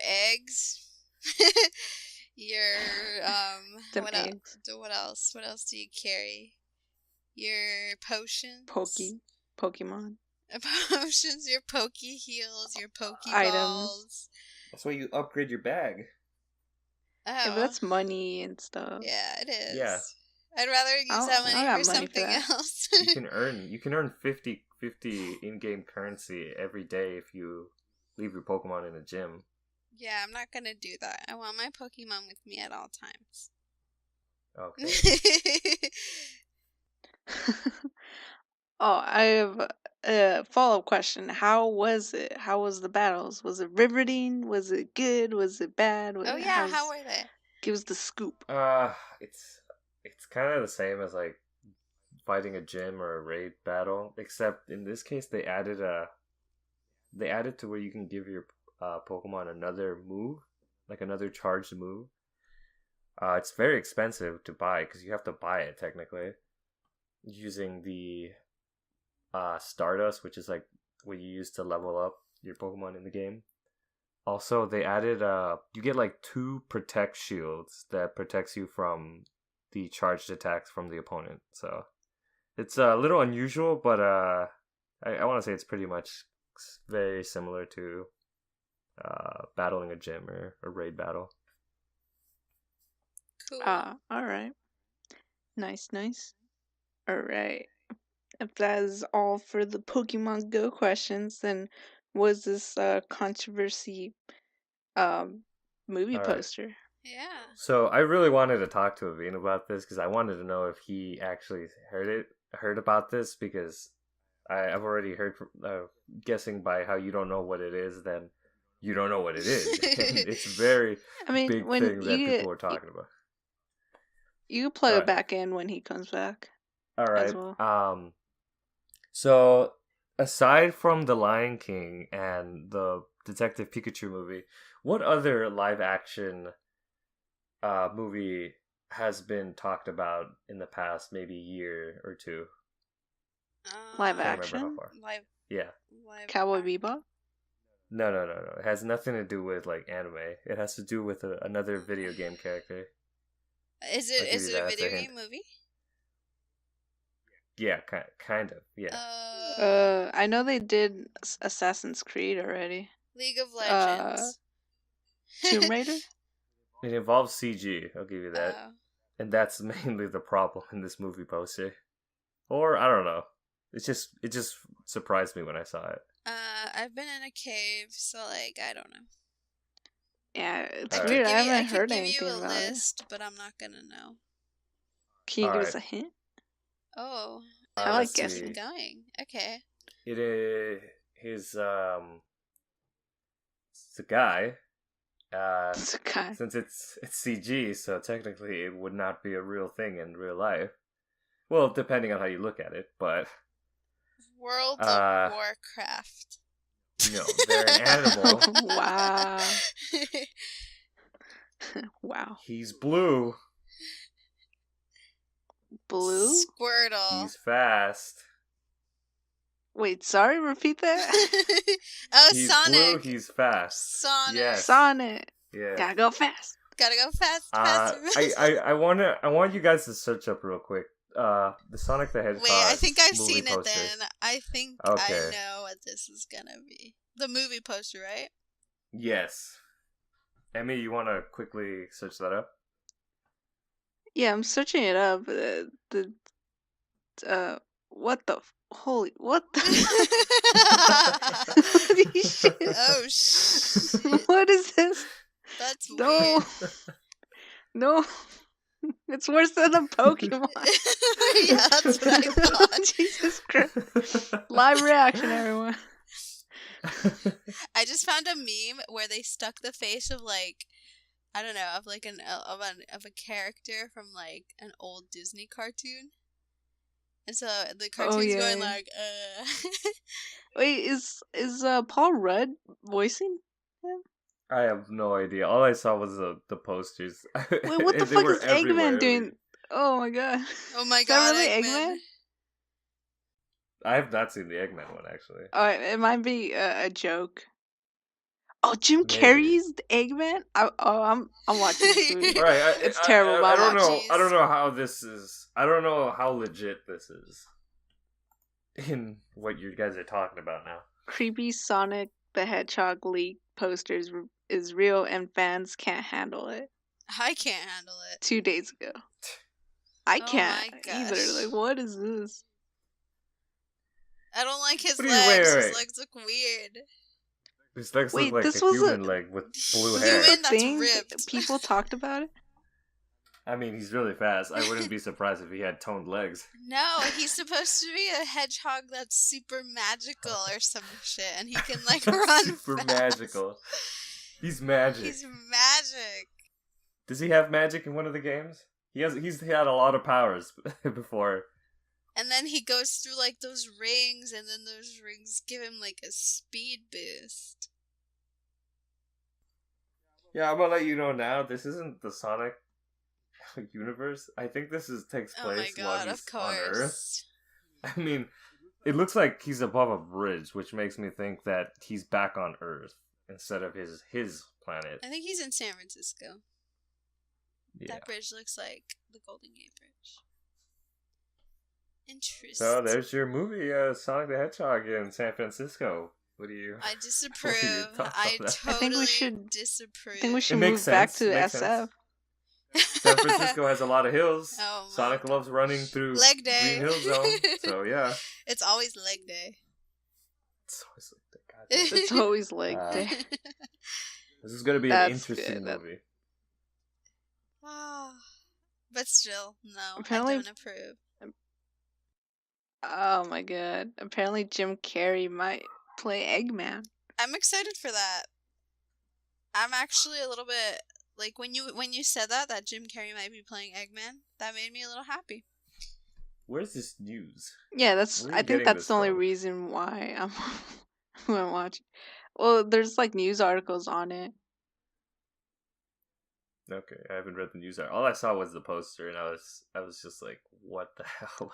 eggs. Your what eggs. else? What else do you carry? Your potions. Pokemon. Potions, your Poke Heals, your Pokeballs. Items. That's why you upgrade your bag. Oh. Yeah, but that's money and stuff. Yeah, it is. Yeah. I'd rather use that money for something else. You can earn 50 in-game currency every day if you leave your Pokemon in a gym. Yeah, I'm not gonna do that. I want my Pokemon with me at all times. Okay. Oh, I have a follow-up question. How was it? How was the battles? Was it riveting? Was it good? Was it bad? Oh yeah, how were they? Give us the scoop. It's kind of the same as like fighting a gym or a raid battle, except in this case they added to where you can give your Pokemon another move, like another charged move. It's very expensive to buy because you have to buy it technically using the Stardust, which is like what you use to level up your Pokemon in the game. Also, they added you get like 2 Protect shields that protects you from the charged attacks from the opponent. So it's a little unusual, but I want to say it's pretty much very similar to battling a gym or a raid battle. Cool. All right. Nice. All right. If that is all for the Pokemon Go questions, then was this controversy movie All right. poster? Yeah. So I really wanted to talk to Aveen about this because I wanted to know if he actually heard about this, because I've already heard from, guessing by how you don't know what it is, then you don't know what it is. And it's a very big thing that people are talking about. You can plug it back in when he comes back. All right. As well. So aside from The Lion King and the Detective Pikachu movie, what other live action movie has been talked about in the past maybe year or two? Live action? Yeah. Cowboy Bebop? No. It has nothing to do with like anime. It has to do with another video game character. Is it a video game movie? Yeah, kind of. Yeah. I know they did Assassin's Creed already. League of Legends. Tomb Raider? It involves CG. I'll give you that. And that's mainly the problem in this movie poster. Or, I don't know. It just surprised me when I saw it. I've been in a cave, so like I don't know. Yeah, it's Alright. weird. I haven't I heard could give you anything a about it. list, but I'm not gonna know. Can you give us Alright. a hint? Oh, I like let's guessing. see. going. Okay. It is his it's a guy. It's a guy. Since it's CG, so technically it would not be a real thing in real life. Well, depending on how you look at it, but World of Warcraft. no, they're an animal. Wow. Wow. He's blue. Blue? Squirtle. He's fast. Wait, sorry, repeat that? Oh, He's Sonic. blue, he's fast. Sonic. Yes. Sonic. Yeah. Gotta go fast. Gotta go faster. I want you guys to search up real quick. The Sonic the Hedgehog. Wait, I think I've movie seen poster. it then. I think Okay. I know what this is gonna be. The movie poster, right? Yes. Emmy, you want to quickly search that up? Yeah, I'm searching it up. What the? What the? Holy shit. Oh, shit. What is this? That's No. weird. No. It's worse than a Pokemon. Yeah, that's what I thought. Jesus Christ. Live reaction, everyone. I just found a meme where they stuck the face of like, I don't know, of like of a character from like an old Disney cartoon, and so the cartoon's going like, Wait, is Paul Rudd voicing him? I have no idea. All I saw was the posters. Wait, what the They fuck were is everywhere. Eggman doing? Oh my god. Oh my Is that god, really Eggman. Eggman? I have not seen the Eggman one actually. Oh, it might be a joke. Oh, Jim Maybe. Carrey's the Eggman. I'm watching this movie. All right, It's terrible, I but don't I'm know. watching. I don't know how this is. I don't know how legit this is. In what you guys are talking about now. Creepy Sonic the Hedgehog leak posters is real, and fans can't handle it. I can't handle it. 2 days ago. I Oh can't my either. gosh. Like, what is this? I don't like his What do you- legs. wait. His legs look weird. His legs Wait, look like this a was human leg with blue Human? hair. That's thing ripped. people talked about it. I mean, he's really fast. I wouldn't be surprised if he had toned legs. No, he's supposed to be a hedgehog that's super magical or some shit, and he can like run Super fast. magical. He's magic. He's magic. Does he have magic in one of the games? He's had a lot of powers before. And then he goes through like those rings, and then those rings give him like a speed boost. Yeah, I'm gonna let you know now. This isn't the Sonic universe. I think this takes Oh my place while god, he's of on Earth. course. I mean, it looks like he's above a bridge, which makes me think that he's back on Earth instead of his planet. I think he's in San Francisco. Yeah. That bridge looks like the Golden Gate Bridge. Interesting. So there's your movie, Sonic the Hedgehog in San Francisco. What do you? I disapprove. thoughts I on that? totally I think we should- disapprove. I think we should makes move back sense, to makes SF. sense. San Francisco has a lot of hills. Oh my Sonic loves running through Leg day. Green Hill Zone. So yeah. It's always leg day. It's always like that. Goddamn. It's always leg Uh, day. This is gonna be an That's interesting good. movie. But still, no, Apparently- I don't approve. Oh my god. Apparently Jim Carrey might play Eggman. I'm excited for that. I'm actually a little bit like when you said that Jim Carrey might be playing Eggman, that made me a little happy. Where's this news? Yeah, that's. Where are I you think getting that's this the only from? reason why I'm watching. Well, there's like news articles on it. Okay, I haven't read the news. All I saw was the poster, and I was just like, "What the hell?"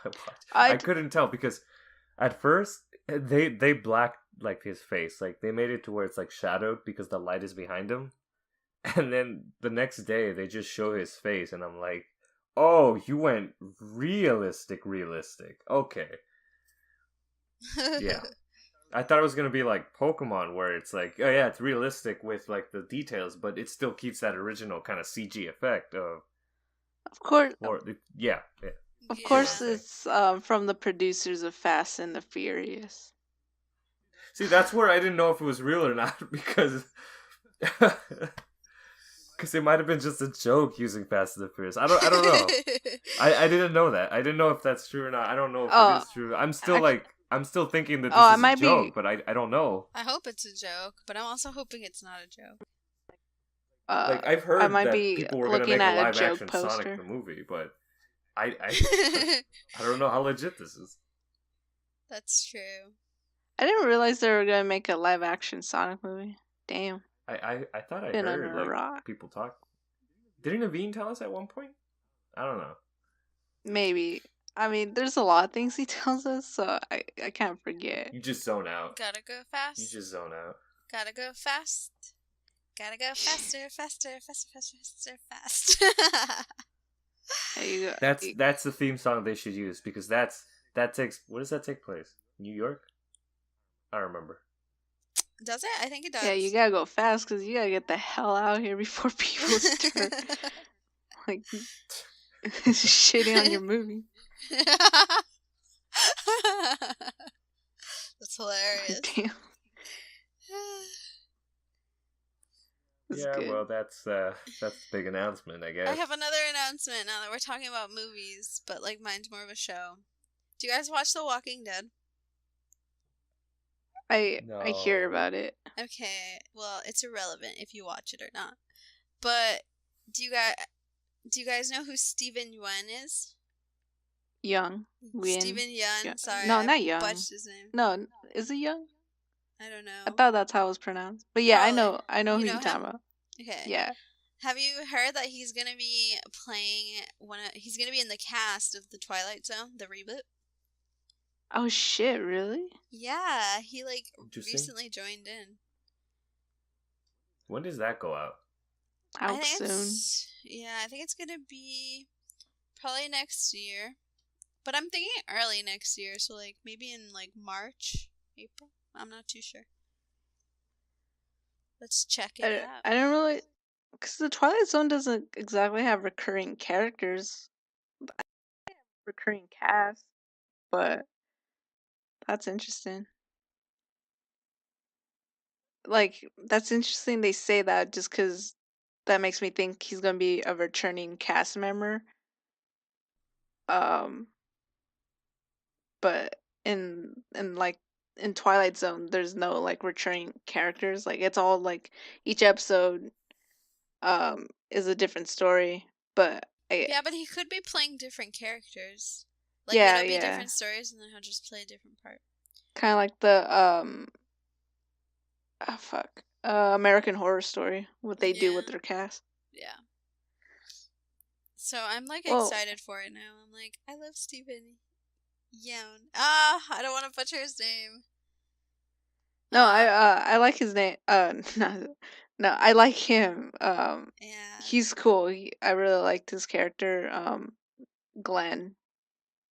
I couldn't tell because at first they blacked like his face, like they made it to where it's like shadowed because the light is behind him, and then the next day they just show his face, and I'm like, "Oh, you went realistic. Okay, yeah." I thought it was gonna be like Pokemon, where it's like, oh yeah, it's realistic with like the details, but it still keeps that original kind of CG effect of Of course, Yeah. of Yeah. course, Yeah. it's from the producers of Fast and the Furious. See, that's where I didn't know if it was real or not because it might have been just a joke using Fast and the Furious. I don't know. I didn't know that. I didn't know if that's true or not. I don't know if it Oh, is true. I'm still thinking that this I is a might be. joke, but I don't know. I hope it's a joke, but I'm also hoping it's not a joke. Like I've I heard might that be people were gonna looking make a at a live joke action Sonic poster. the movie, but I I don't know how legit this is. That's true. I didn't realize they were gonna make a live action Sonic movie. Damn, I thought I been heard under a like rock. people talk. Didn't Naveen tell us at one point? I don't know. Maybe. I mean, there's a lot of things he tells us, so I can't forget. You just zone out. Gotta go You fast. just zone out. Gotta go fast. Gotta go faster, faster, faster, faster, faster, fast. There you go. That's the theme song they should use because that takes where does that take place? New York? I don't remember. Does it? I think it does. Yeah, you gotta go fast because you gotta get the hell out here before people start like shitting on your movie. That's hilarious. Damn, that's Yeah, good. well, that's the big announcement, I guess. I have another announcement now that we're talking about movies, but like mine's more of a show. Do you guys watch The Walking Dead? I hear No. about it. Okay, well, it's irrelevant if you watch it or not. But do you guys know who Steven Yeun is? Young. Steven Yeun. Yeah. Sorry, No, I not Young. butched his name. No, is it Young? I don't know. I thought that's how it was pronounced. But yeah, Probably. I know You who know you're talking him? about. Okay. Yeah. Have you heard that he's gonna be playing he's gonna be in the cast of the Twilight Zone, the reboot? Oh shit, really? Yeah, he like Interesting. recently joined in. When does that go out? Out soon. I think it's gonna be probably next year. But I'm thinking early next year, so like maybe in like March, April. I'm not too sure. Let's check it out. I don't really, because the Twilight Zone doesn't exactly have recurring characters, recurring cast, but that's interesting. Like, that's interesting they say that just because that makes me think he's gonna be a returning cast member. But in Twilight Zone, there's no like returning characters. Like it's all like each episode is a different story. But Yeah, but he could be playing different characters. Like yeah, it'll be yeah. different stories, and then he'll just play a different part. Kind of like the American Horror Story. What they do with Yeah. their cast. Yeah. So I'm like Well- excited for it now. I'm like, I love Steven Yeun. I don't want to butcher his name. No, I like his name. No, I like him. Yeah. He's cool. I really liked his character. Glenn.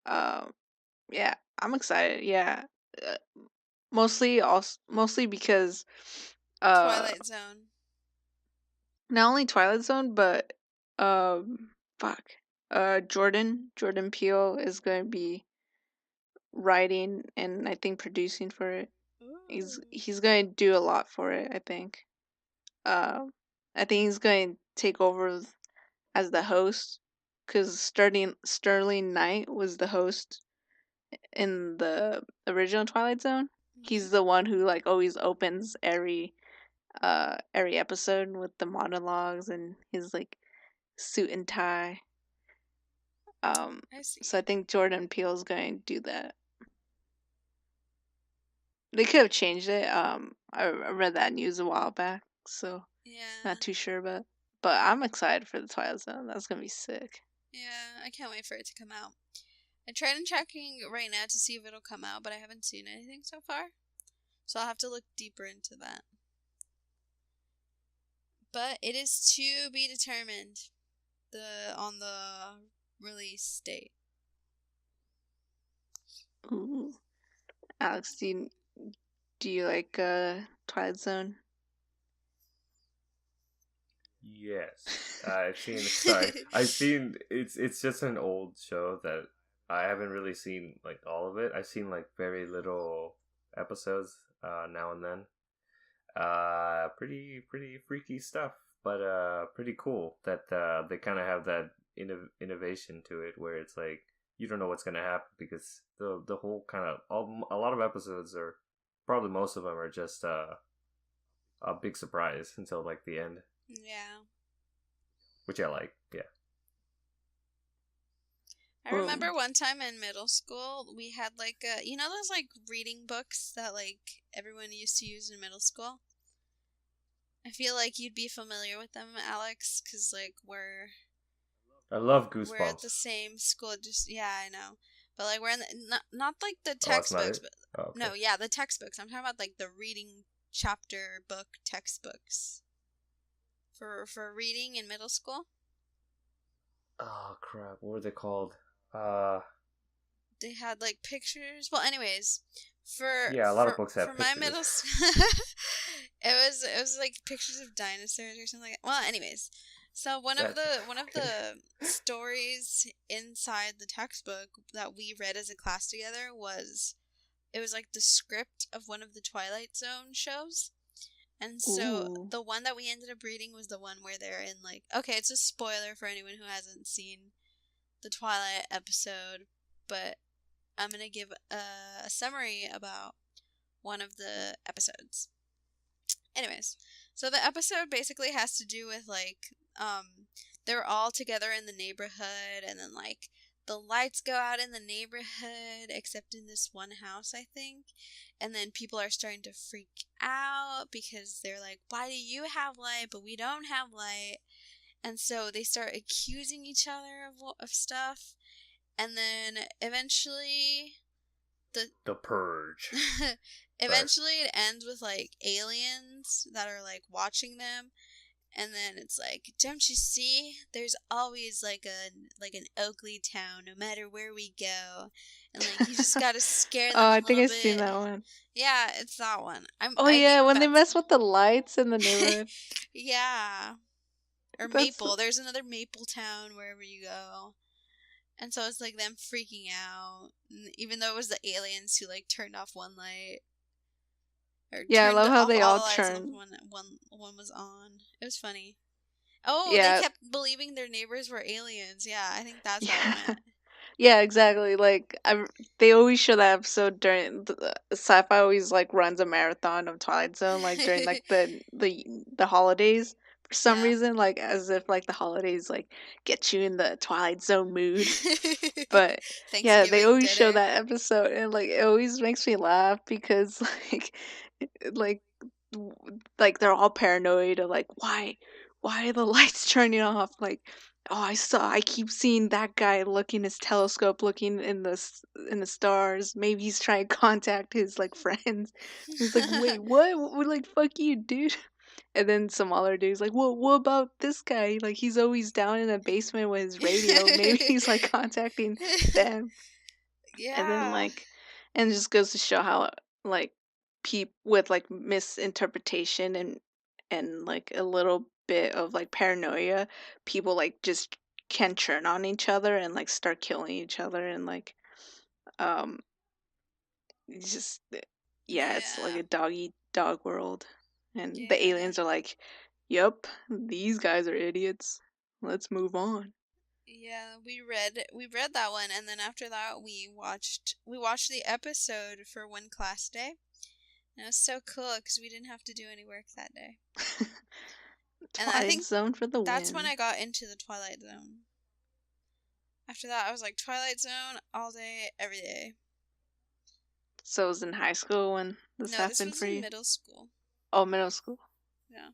Yeah, I'm excited. Yeah, uh, mostly because Twilight Zone. not only Twilight Zone, but fuck, Jordan Peele is gonna be writing and I think producing for it. He's going to do a lot for it, I think. I think he's going to take over as the host because Sterling Knight was the host in the original Twilight Zone. He's the one who like always opens every episode with the monologues and his like suit and tie. I see. So I think Jordan Peele's going to do that. They could have changed it. I read that news a while back, so Yeah. not too sure about. But I'm excited for the Twilight Zone. That's gonna be sick. Yeah, I can't wait for it to come out. I tried checking right now to see if it'll come out, but I haven't seen anything so far. So I'll have to look deeper into that. But it is to be determined on the release date. Ooh, Alex, do you like Twilight Zone? Yes, I've seen. Sorry, I've seen. It's just an old show that I haven't really seen like all of it. I've seen like very little episodes now and then. Pretty freaky stuff, but pretty cool that they kind of have that innovation to it where it's like you don't know what's gonna happen because the whole kind of a lot of episodes are probably most of them are just a big surprise until like the end. Yeah. Which I like, yeah. I remember one time in middle school, we had like those like reading books that like everyone used to use in middle school? I feel like you'd be familiar with them, Alex, because like I love we're at the Goosebumps. same school. Just yeah, I know, but like we're in not like the Oh, that's not textbooks, it? but Oh, okay. no, yeah, the textbooks. I'm talking about like the reading chapter book textbooks for reading in middle school. Oh, crap. What were they called? They had like pictures. Well, anyways, for Yeah, a lot of books for have my pictures. middle school, it was like pictures of dinosaurs or something like that. Well, anyways, so one of the stories inside the textbook that we read as a class together was it was like the script of one of the Twilight Zone shows. And so Ooh. the one that we ended up reading was the one where they're in like okay, it's a spoiler for anyone who hasn't seen the Twilight episode, but I'm going to give a summary about one of the episodes. Anyways, so the episode basically has to do with like they're all together in the neighborhood and then like the lights go out in the neighborhood except in this one house, I think. And then people are starting to freak out because they're like, "Why do you have light but we don't have light?" And so they start accusing each other of stuff. And then eventually The Purge. eventually it ends with like aliens that are like watching them, and then it's like, don't you see, there's always like an ugly town no matter where we go, and like you just gotta scare them Oh, a I think little I've seen bit. that one. Yeah, it's that one. Oh I yeah, think when they that's mess with the lights in the neighborhood. yeah, or That's Maple, there's another Maple town wherever you go. And so it's like them freaking out, even though it was the aliens who like turned off one light or yeah. I turned love how off they all all the lights and turn. one was on. It was funny. Oh, they Yeah, kept believing their neighbors were aliens. Yeah, I think that's how it yeah, went. yeah. Exactly. Like they always show that episode during sci-fi. Always like runs a marathon of Twilight Zone, like during like the holidays. For some Yeah. reason, like as if like the holidays like get you in the Twilight Zone mood. But yeah, they Thanksgiving always show dinner. that episode, and like it always makes me laugh because like like they're all paranoid of like why are the lights turning off? Like, oh, I keep seeing that guy looking his telescope, looking in in the stars. Maybe he's trying to contact his like friends. He's like, wait, what? Like, fuck you, dude. And then some other dude's like, well, what about this guy? Like, he's always down in the basement with his radio. Maybe he's like contacting them. And then Yeah. like, and it just goes to show how like with like misinterpretation and like a little bit of like paranoia, people like just can turn on each other and like start killing each other and like um it's just yeah, it's like Yeah. a dog eat dog world. And the Yeah. aliens are like, "Yep, these guys are idiots. Let's move on." Yeah, we read that one, and then after that we watched the episode for one class day. And it was so cool because we didn't have to do any work that day. And I Twilight think Zone for the that's when win. I got into the Twilight Zone. After that, I was like Twilight Zone all day, every day. So it was in high school when this No, this happened was for in you? middle school. Oh, middle school. Yeah.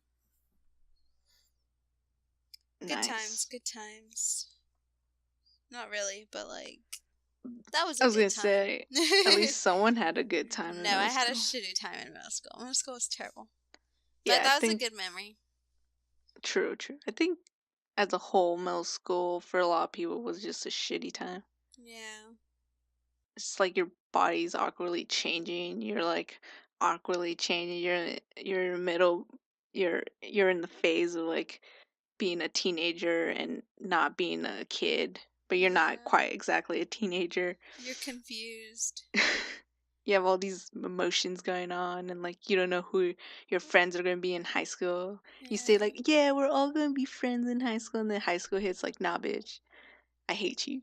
Good times, Nice. good times. Not really, but like that was I a was good gonna time. say, at least someone had a good time in No, I middle had a school. shitty time in middle school. Middle school was terrible. But Yeah, I that was a think good memory. true, true. I think as a whole, middle school for a lot of people was just a shitty time. Yeah. It's like your body's awkwardly changing. You're like awkwardly changing. You're in the middle. You're in the phase of like being a teenager and not being a kid, but you're not quite exactly a teenager. You're confused. You have all these emotions going on, and like you don't know who your friends are gonna be in high school. You say like, yeah, we're all gonna be friends in high school, and then high school hits like, nah, bitch, I hate you.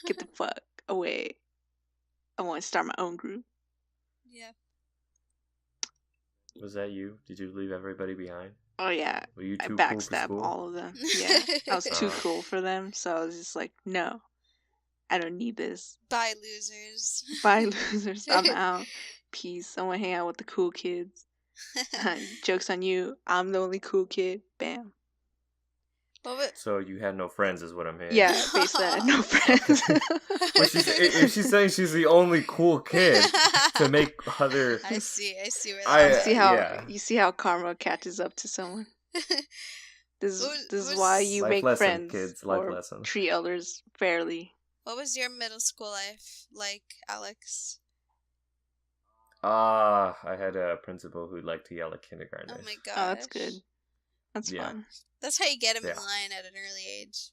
Get the fuck away. I want to start my own group. Yep. Was that you? Did you leave everybody behind? Oh yeah, Were you I too cool for backstab school? all of them. Yeah, I was too cool for them, so I was just like, no, I don't need this. Bye, losers. Bye, losers. I'm out. Peace. I want to hang out with the cool kids. Joke's on you. I'm the only cool kid. Bam. So you had no friends, is what I'm hearing. Yeah, basically, I had no friends. But if she's saying she's the only cool kid to make other. I see where You see how karma catches up to someone. This is why you life make lesson, friends, kids. Life or lesson. treat others fairly. What was your middle school life like, Alex? I had a principal who liked to yell at kindergartners. Oh my god. Oh, that's good. That's fun. That's how you get them in line at an early age.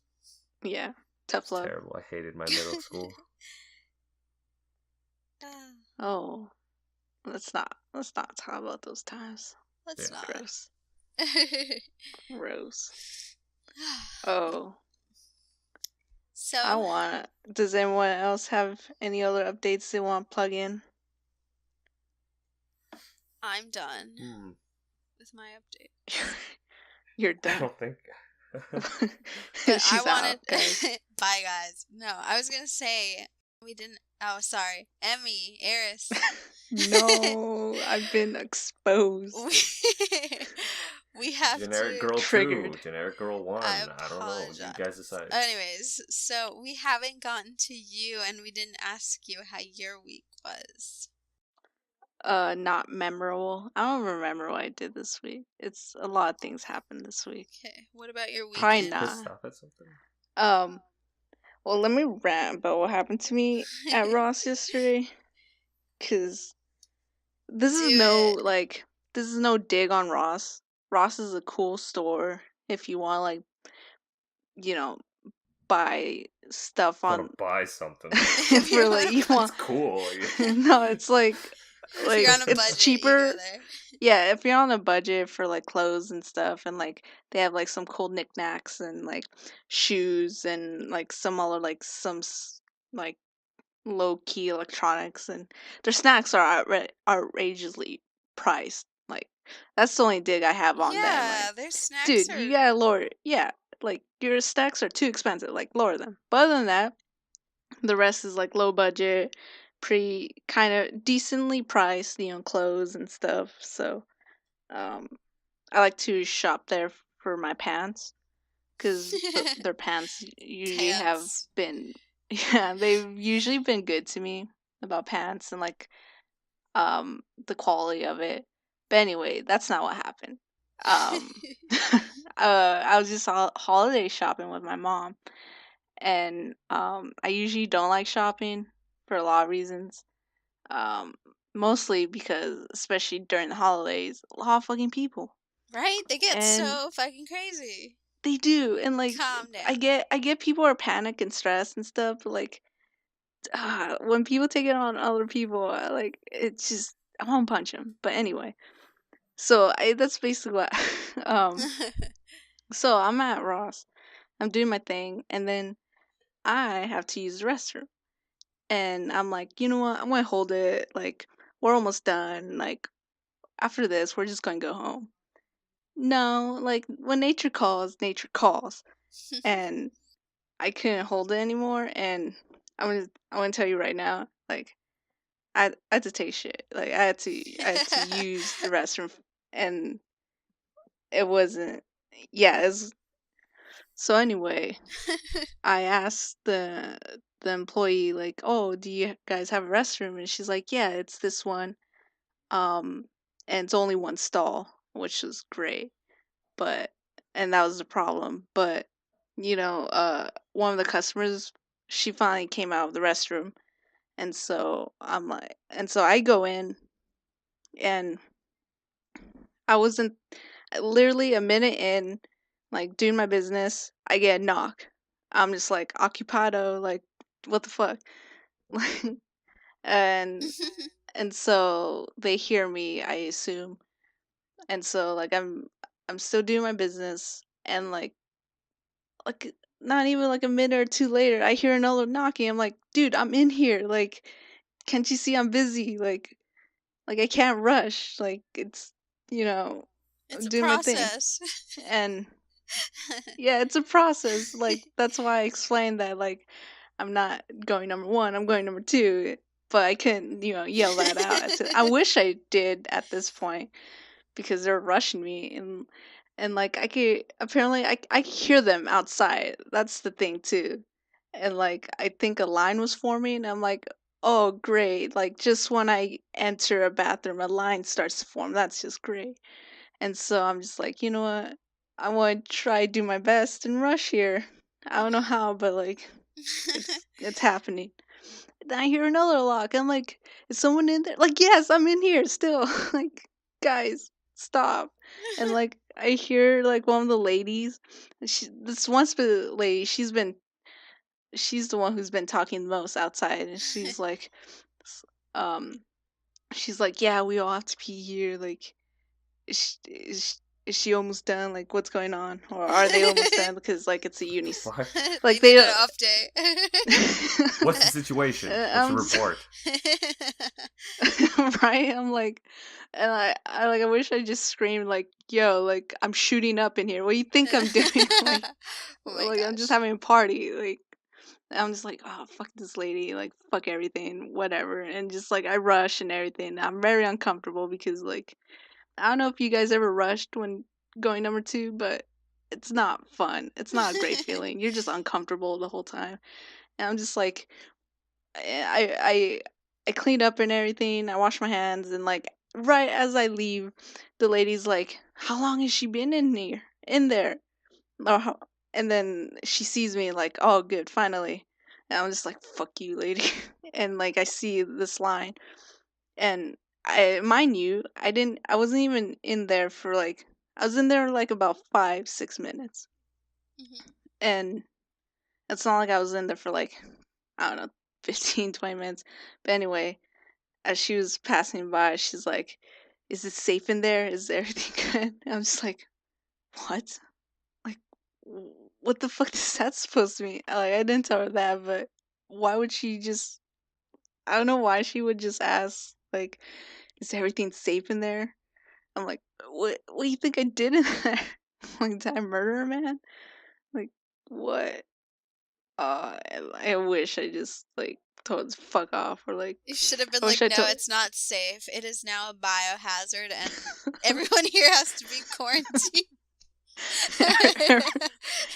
Yeah. Tough love. Terrible. I hated my middle school. Oh. Let's not talk about those times. Let's not. Gross. Gross. Oh. So does anyone else have any other updates they want to plug in? I'm done with my update. You're done. I don't think. She's out, guys. Bye, guys. No, I was gonna say we didn't. Oh, sorry, Emmy, Eris. No, I've been exposed. We have generic to... girl triggered. 2, generic girl 1. I don't know. You guys decide. Anyways, so we haven't gotten to you, and we didn't ask you how your week was. Not memorable. I don't remember what I did this week. It's a lot of things happened this week. Okay, what about your weekend? Probably not. Stop at something. Well, let me rant about what happened to me at Ross yesterday. Cause this is no dig on Ross. Ross is a cool store if you want, like, buy stuff on. Buy something. For like you want. It's cool. No, it's like if you're on a it's budget, cheaper. You go there. Yeah, if you're on a budget for like clothes and stuff, and like they have like some cool knickknacks and like shoes and like some other like like low key electronics, and their snacks are outrageously priced. Like that's the only dig I have on them. Yeah, Like, their snacks dude, are... you gotta lower. Yeah, like your snacks are too expensive. Like lower them. But other than that, the rest is like low budget, pretty kind of decently priced, clothes and stuff. So, I like to shop there for my pants because their pants usually have been, yeah, they've usually been good to me about pants and like the quality of it. But anyway, that's not what happened. I was just holiday shopping with my mom. And I usually don't like shopping for a lot of reasons. Mostly because, especially during the holidays, a lot of fucking people. Right? They get so fucking crazy. They do, and like, calm down. I get people are panic and stressed and stuff, but like, when people take it on other people, it's just I want to punch them. But anyway, so that's basically what. So I'm at Ross, I'm doing my thing, and then I have to use the restroom. And I'm like, you know what? I'm going to hold it. Like, we're almost done. Like, after this, we're just going to go home. No, like, when nature calls, nature calls. And I couldn't hold it anymore. And I'm going to tell you right now, like, I had to take shit. Like, I had to use the restroom. And it wasn't, yeah, so anyway, I asked the employee, like, oh, do you guys have a restroom? And she's like, yeah, it's this one. And it's only one stall, which was great. And that was the problem. But, one of the customers, she finally came out of the restroom. And so I go in, and I wasn't literally a minute in. like doing my business. I get a knock. I'm just like occupado, like what the fuck, and so they hear me, I assume, and so like I'm still doing my business, and like not even like a minute or two later, I hear another knocking. I'm like, dude, I'm in here. Like, can't you see I'm busy? Like I can't rush. Like it's It's I'm a doing my thing, process. and yeah, it's a process. Like that's why I explained that. Like I'm not going number one. I'm going number two. But I couldn't, yell that out. I wish I did at this point because they're rushing me, and like I could apparently I could hear them outside. That's the thing too. And like I think a line was forming, and I'm like, oh great. Like just when I enter a bathroom a line starts to form. That's just great. And so I'm just like, you know what? I want to try do my best and rush here. I don't know how, but like it's happening. Then I hear another lock. I'm like, is someone in there? Like, yes, I'm in here still. Like, guys, stop. And like, I hear like one of the ladies. This one lady. She's the one who's been talking the most outside, and um, she's like, yeah, we all have to pee here. Like, is she almost done? Like, what's going on? Or are they almost done? Because like it's a uni. What? Like they need they. an update. What's the situation? What's the report? Right? I'm like, and I wish I just screamed like, "Yo, like I'm shooting up in here. What do you think I'm doing? like, Oh my I'm just gosh. having a party. Like, I'm just like, oh fuck this lady, like fuck everything, whatever." And just like I rush and everything. I'm very uncomfortable because like I don't know if you guys ever rushed when going number two, but it's not fun. It's not a great feeling. You're just uncomfortable the whole time. And I'm just like, I cleaned up and everything. I washed my hands, and like right as I leave, the lady's like, "How long has she been in there?" Or and then she sees me like, "Oh, good, finally." And I'm just like, "Fuck you, lady." And like I see this line, and mind you, I wasn't even in there for like, I was in there like about 5-6 minutes, Mhm. and it's not like I was in there for like, I don't know, 15-20 minutes. But anyway, as she was passing by, she's like, "Is it safe in there? Is everything good?" I'm just like, "What? Like, what the fuck is that supposed to mean?" Like, I didn't tell her that, but why would she just? I don't know why she would just ask, like, "Is everything safe in there?" I'm like, "What? What do you think I did in there? Like, did I murder a man? Like, what?" I wish I just like told her to fuck off, or like, You should have been I wish like, I no, told. it's not safe. It is now a biohazard, and everyone here has to be quarantined.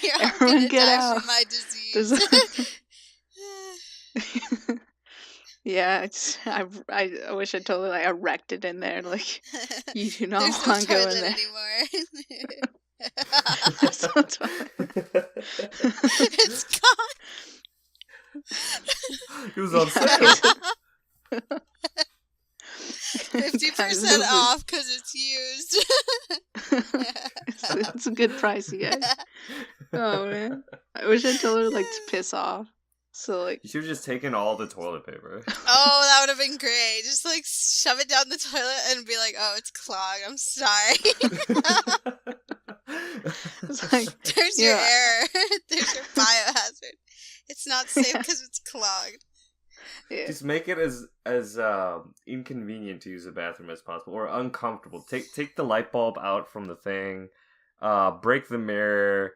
You're all Everyone gonna get die out. from my There's disease. yeah, I wish I told her like I wrecked it in there. Like you do There's not no want to go in toilet there. anymore. There's no toilet. It's gone. It was on Yeah, sale. 50% off because it's used. it's a good price, you guys. Oh man, I wish I told her like to piss off. So like, You should have just taken all the toilet paper. Oh, that would have been great. Just like shove it down the toilet and be like, "Oh, it's clogged. I'm sorry." it's like, There's your error. There's your biohazard. It's not safe because it's clogged. yeah. Just make it as inconvenient to use a bathroom as possible, or uncomfortable. Take the light bulb out from the thing, break the mirror,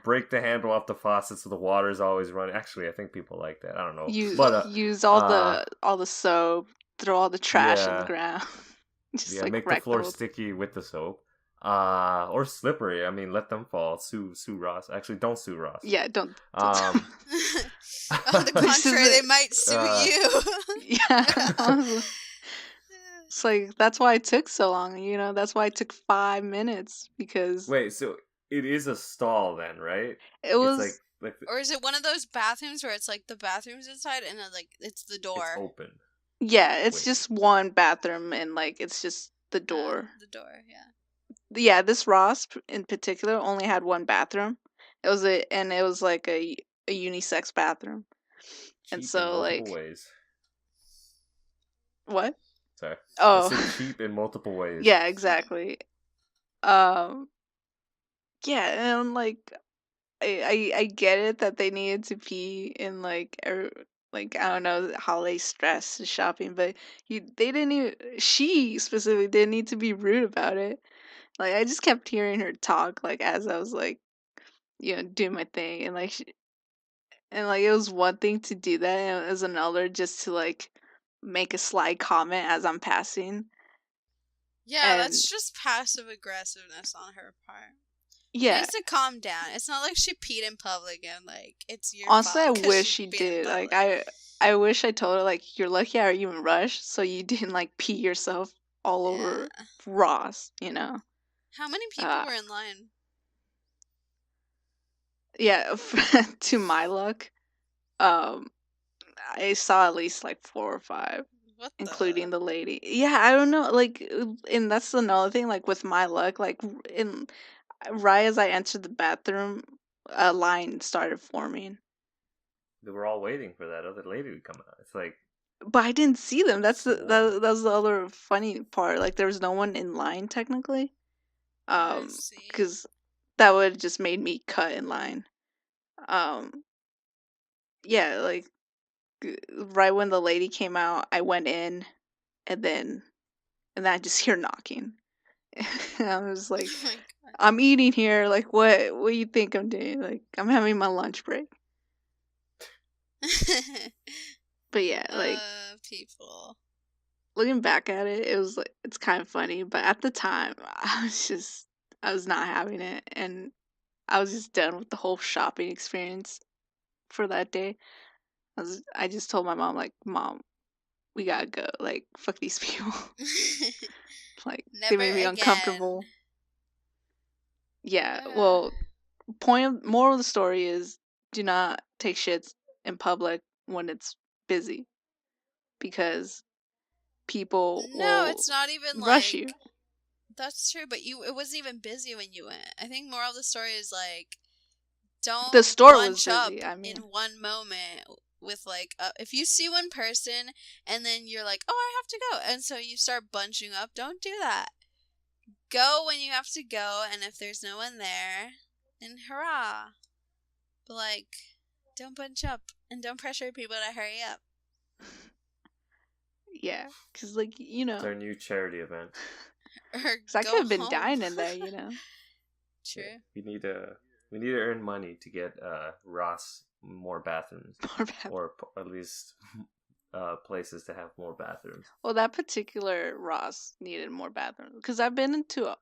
break the handle off the faucet so the water's always running. Actually, I think people like that. I don't know, but Use all the soap, throw all the trash in the yeah, ground, just yeah, like make the wreck the floor whole. sticky with the soap. Or slippery. I mean, let them fall. Sue Ross. Actually, don't sue Ross. Yeah, don't. Um, On the contrary, they might sue you. Yeah, honestly. It's like that's why it took so long. That's why it took 5 minutes because wait, so it is a stall then, right? it It's was. like Or is it one of those bathrooms where it's like the bathroom's inside and then like it's the it's door? open. Yeah, it's Wait. just one bathroom and like it's just the door. The door, yeah. yeah, this Ross in particular only had one bathroom. It was like a unisex bathroom. And Cheap in so multiple like ways. what? Sorry. I Oh, said cheap in multiple ways. yeah, exactly. Um, yeah, and like I get it that they needed to pee in like I don't know holiday stress shopping, but they didn't even she specifically didn't need to be rude about it. Like I just kept hearing her talk like as I was like doing my thing, and like it was one thing to do that, and it was another just to like make a sly comment as I'm passing. Yeah, And that's just passive aggressiveness on her part. She yeah, needs to calm down. It's not like she peed in public and like it's your honestly, fault I because wish she she peed in did. Like public. I wish I told her like you're lucky I even rushed, so you didn't like pee yourself all over Yeah. Ross. You know. How many people Uh, were in line? yeah. To my luck, um, I saw at least like 4 or 5, What including the? the lady. Yeah, I don't know. Like, and that's another thing. Like with my luck, like in right as I entered the bathroom, a line started forming. They were all waiting for that other lady to come out. It's like But I didn't see them. swarm. That's the other funny part. Like there was no one in line technically. I see. Because that would just made me cut in line. Um, yeah, like right when the lady came out, I went in, and then I just hear knocking. And I was like, Oh my god. I'm eating here. Like, what do you think I'm doing? Like, I'm having my lunch break. But yeah, like People. looking back at it, it was like it's kind of funny. But at the time, I was not having it, and I was just done with the whole shopping experience for that day. I just told my mom like, Mom, we gotta go. Like, fuck these people. Like, they Never made me again. uncomfortable. Yeah. Uh, Well, moral of the story is do not take shits in public when it's busy because people no, will it's not even rush you. like that's true, but it wasn't even busy when you went. I think moral of the story is like don't The store was bunch up busy. I in mean, one moment with like if you see one person and then you're like, "Oh, I have to go." And so you start bunching up. Don't do that. Go when you have to go, and if there's no one there, then hurrah. But like don't bunch up and don't pressure people to hurry up. yeah, because like It's our new charity event. Or cause I could go have been home. dying in there. True. Yeah, we need to earn money to get Ross more bathrooms, More bad. or at least places to have more bathrooms. Well, that particular Ross needed more bathrooms because I've been to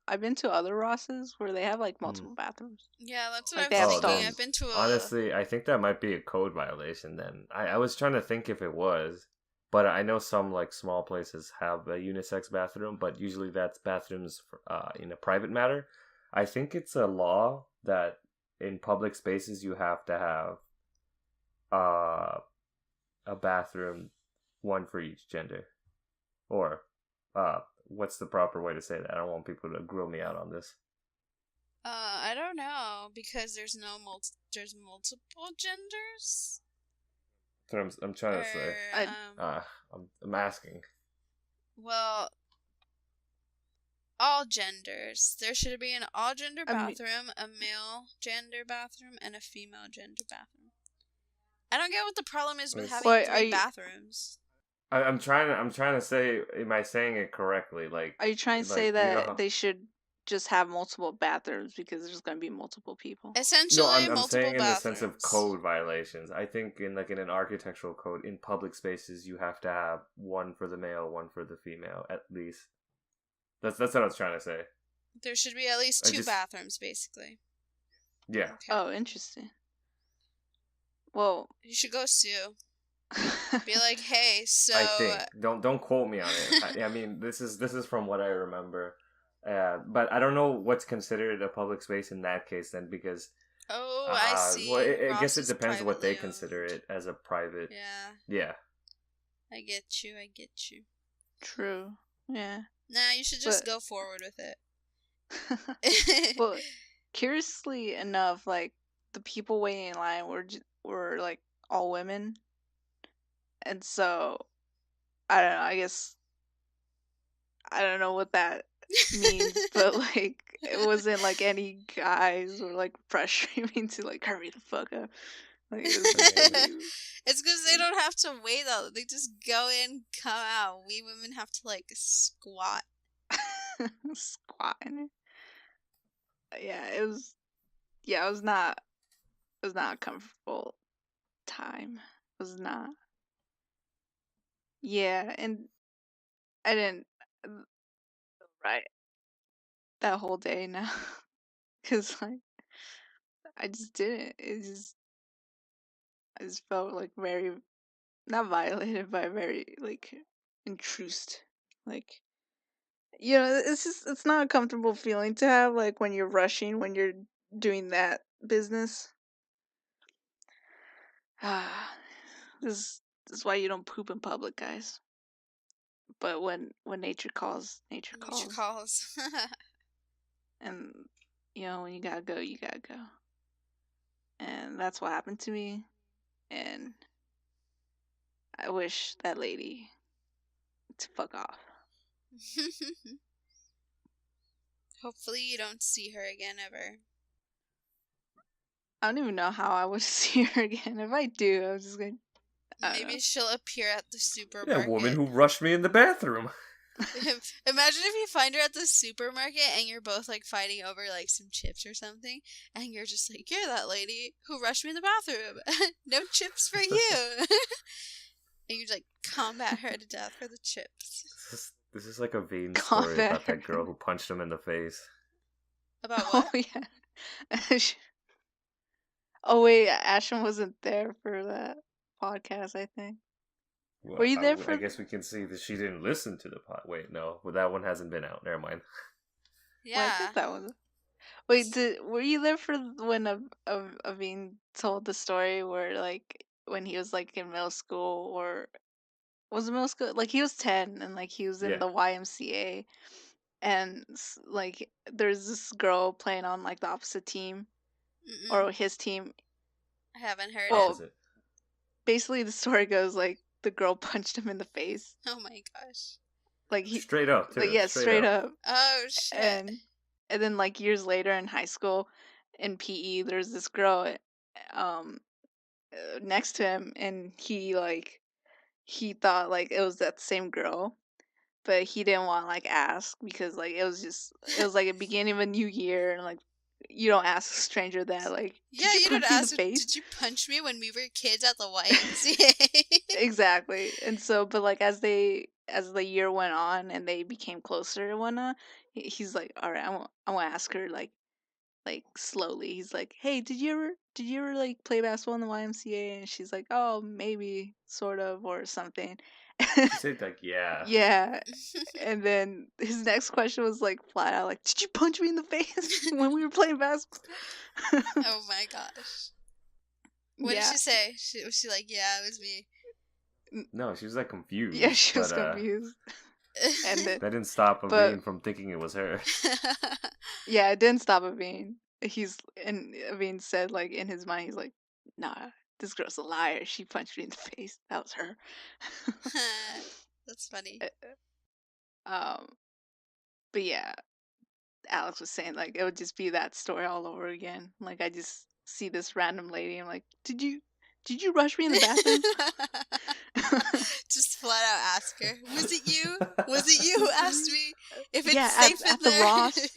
other Rosses where they have like multiple bathrooms. Yeah, that's what I Like they was have Oh, thinking. then I've stalls. been to a honestly, I think that might be a code violation. Then I was trying to think if it was, but I know some like small places have a unisex bathroom, but usually that's bathrooms for, in a private matter. I think it's a law that in public spaces you have to have uh, a bathroom, one for each gender, or what's the proper way to say that? I don't want people to grill me out on this. I don't know because there's multiple genders That's what I'm trying or to say. I I'm asking. well, all genders. There should be an all gender I mean, bathroom, a male gender bathroom, and a female gender bathroom. I don't get what the problem is with having what 3 bathrooms. I'm trying to say, am I saying it correctly? are you trying to say Like you know that how. they should just have multiple bathrooms because there's gonna be multiple people? No, Essentially, I'm multiple saying in the sense of bathrooms. code violations. I think in an architectural code in public spaces you have to have one for the male, one for the female at least. That's what I was trying to say. There should be at least I 2 just bathrooms, basically. yeah. Okay. Oh, interesting. Well, You should go sue. Be like, hey, so I think don't quote me on it. I mean this is from what I remember, but I don't know what's considered a public space in that case then because oh, I see. well I Ross guess it is depends what they privately consider owned. it as a private. Yeah, Yeah. I get you. true. Yeah. Nah, you should just But go forward with it. Well, curiously enough, like the people waiting in line were like all women, and so I don't know. I guess I don't know what that means, but like it wasn't like any guys were like pressuring me to like hurry the fuck up. Like it was just Yeah. like It's because they don't have to wait though. They just go in, come out. We women have to like squat. squatting. Yeah, it was. Yeah, it was not. It was not a comfortable time. It was not. Yeah, and I didn't right that whole day now, because like I just didn't. I just felt like very not violated, but very like intrused. Like it's just it's not a comfortable feeling to have like when you're rushing when you're doing that business. Ah, this is why you don't poop in public, guys. But when nature calls, nature Nature calls, calls. and when you gotta go, you gotta go, and that's what happened to me. And I wish that lady to fuck off. Hopefully you don't see her again ever. I don't even know how I would see her again. If I do, I was just gonna. I don't Maybe know. she'll appear at the Yeah, supermarket. woman who rushed me in the bathroom. Imagine if you find her at the supermarket and you're both like fighting over like some chips or something, and you're just like, "You're that lady who rushed me in the bathroom. No chips for you." And you like combat her to death for the chips. This is like a vain Combat story about her. that girl who punched him in the face. About Oh what? yeah. Oh wait, Ashton wasn't there for that podcast. I think. Well, Were you there I for? guess we can see that she didn't listen to the pod. Wait, no. Well, that one hasn't been out. Never mind. Wait, I Yeah. thought that was. Wait, were you there for when Aveen told the story where like when he was like in middle school or was it middle school? Like he was 10 and like he was in Yeah. the YMCA and like there's this girl playing on like the opposite team Mm-mm. or his team. I haven't heard it. Opposite. Basically the story goes like the girl punched him in the face. Oh my gosh. Like he Straight up, like too. yeah, straight up. up. Oh shit. And then like years later in high school in PE there's this girl um next to him and he thought like it was that same girl but he didn't want to like ask because like it was like a beginning of a new year and like you don't ask a stranger that like Yeah, did you you punch don't me in the ask. face. Did you punch me when we were kids at the YMCA? Exactly. And so but like as the year went on and they became closer and whatnot he's like all right I want to ask her like slowly. He's like, "Hey, did you ever like play basketball in the YMCA?" And she's like, "Oh, maybe, sort of, or something." She said, like, yeah. Yeah. And then his next question was like flat out like, "Did you punch me in the face when we were playing basketball?" Oh my gosh. What Yeah. did she say? Was she like, "Yeah, it was me"? No, she was like confused. Yeah, she was but, confused. And that didn't stop but Aveen from thinking it was her. yeah, it didn't stop Aveen. And Aveen said like in his mind, he's like, "Nah, this girl's a liar. She punched me in the face. That was her." That's funny. um, but yeah, Alex was saying like it would just be that story all over again. Like I just see this random lady. I'm like, did you rush me in the bathroom? Just flat out ask her. Was it you? Was it you who asked me if it's Yeah, safe in at the there? Ross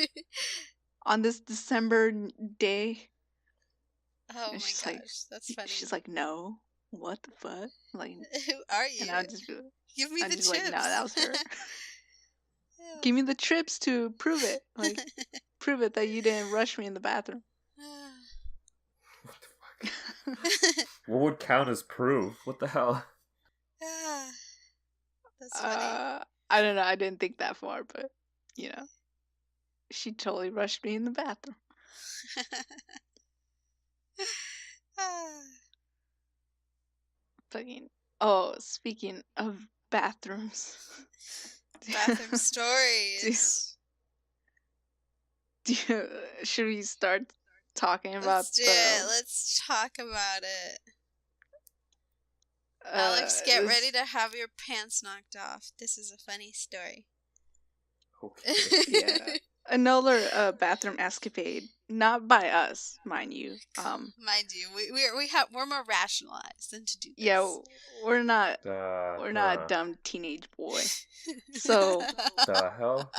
on this December day. Oh And my she's gosh, like, that's funny. she's like, no, what the fuck? Like, Who are you? and I would just be, Give me I'm the just chips. like, no, that was her. Yeah. Give me the trips to prove it. Like, prove it that you didn't rush me in the bathroom. What the fuck? What would count as proof? What the hell? That's funny. I don't know. I didn't think that far, but she totally rushed me in the bathroom. Fucking. Oh, speaking of bathrooms. Bathroom stories. Should we start talking about Let's do it. Let's talk about it. Alex, get ready to have your pants knocked off. This is a funny story. Okay. Yeah. Another bathroom escapade, not by us, mind you. Mind you, we're more rationalized than to do this. Yeah, we're not a dumb teenage boy. So the hell?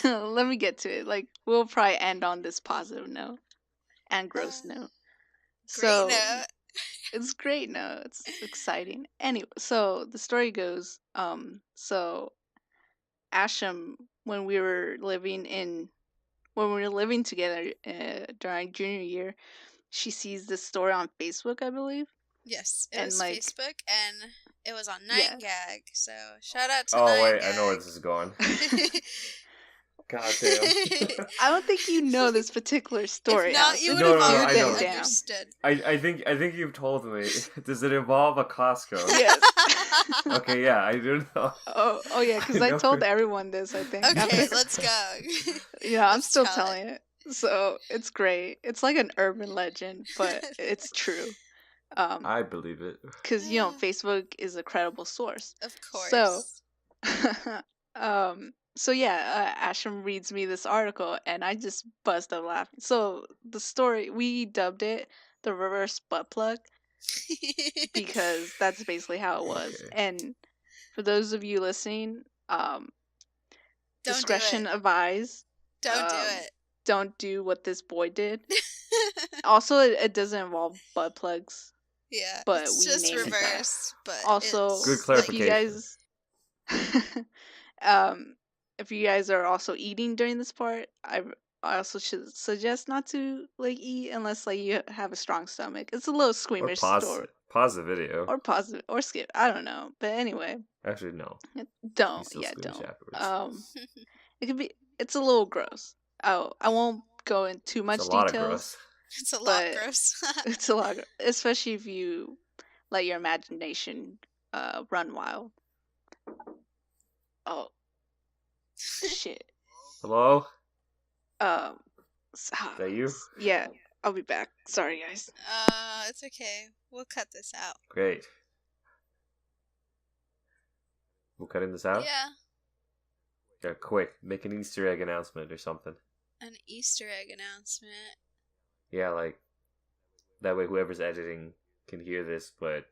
let me get to it. Like, we'll probably end on this positive note and gross note. So Great note. it's great note. It's exciting. Anyway, so the story goes, so Asham, when we were living together during junior year, she sees this story on Facebook, I believe. Yes, it And, was like, Facebook, and it was on Yeah. 9gag. So shout out to 9gag. Oh wait, I know where this is going. God damn. I don't think you know this particular story. If not, Alex. you would No, have no, already I know. understood. I think you've told me. Does it involve a Costco? Yes. Okay, yeah, I do know. Oh yeah, because I know. told everyone this, I think. Okay, let's go. Yeah, I'm Let's still tell telling it. So it's great. It's like an urban legend, but it's true. I believe it. Because Facebook is a credible source. Of course. So yeah, Asham reads me this article, and I just bust up laughing. So the story, we dubbed it the reverse butt plug, because that's basically how it was. Okay. And for those of you listening, Don't discretion do it. advised. Don't do it. Don't do what this boy did. Also, it doesn't involve butt plugs. Yeah, But it's we just named it that. reverse. But Also, it's Good like- clarification. If you guys are also eating during this part, I also should suggest not to eat unless you have a strong stomach. It's a little Or squeamish story. pause the video. Or pause it or skip. I don't know. But anyway, Actually, no. don't. You still Yeah, squeamish don't. afterwards. It could be. It's a little gross. Oh, I won't go into too much It's a lot of details. gross. It's a lot but gross. It's a lot, especially if you let your imagination run wild. Oh, shit. Hello? Is that you? Yeah, I'll be back. Sorry, guys. It's okay. We'll cut this out. Great. We're cutting this out? Yeah, Yeah, quick. Make an Easter egg announcement or something. an Easter egg announcement. Yeah, that way whoever's editing can hear this, but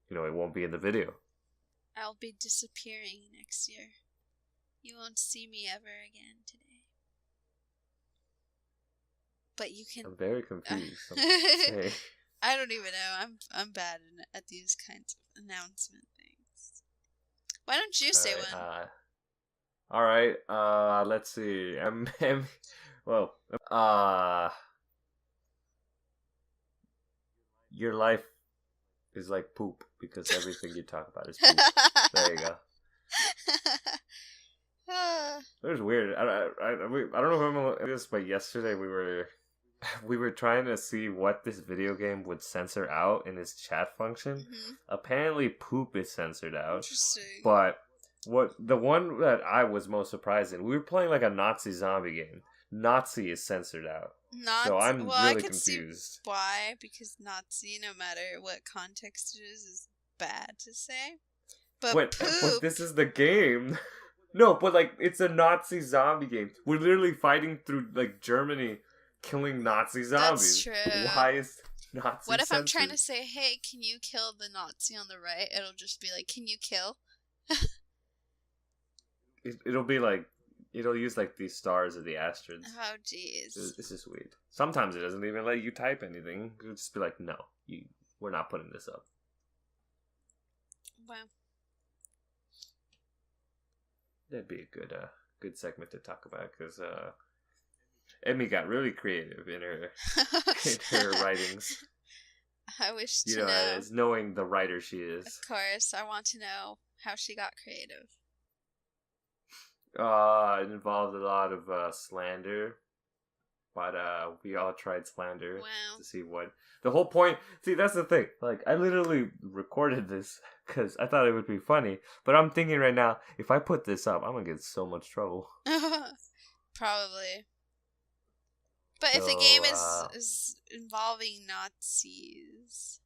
it won't be in the video. I'll be disappearing next year. You won't see me ever again today. But you can. I'm very confused. Hey. I don't even know. I'm bad at these kinds of announcement things. Why don't you say one? All right. Let's see. Your life is like poop because everything you talk about is poop. There you go. It was weird. I don't know if I'm this, but yesterday we were trying to see what this video game would censor out in its chat function. Mm-hmm. Apparently, poop is censored out. Interesting. But the one that I was most surprised in, we were playing like a Nazi zombie game. Nazi is censored out. So I'm I really could confused. see why, because Nazi, no matter what context it is bad to say. But But poop. this is the game. No, but it's a Nazi zombie game. We're literally fighting through Germany, killing Nazi zombies. That's true. Why is Nazi? What if I'm trying to censored? say, hey, can you kill the Nazi on the right? It'll just be like, can you kill? It'll be it'll use these stars or the asterisks. Oh, jeez. It's just weird. Sometimes it doesn't even let you type anything. It'll just be like, no, we're not putting this up. Wow. That'd be a good segment to talk about because Emmy got really creative in her writings. I wish to You know, know. as knowing the writer she is. Of course, I want to know how she got creative. It involved a lot of slander, but we all tried slander Wow. to see what the whole point. See, that's the thing. I literally recorded this because I thought it would be funny, but I'm thinking right now, if I put this up, I'm gonna get in so much trouble. Probably. But if the game So, is involving Nazis,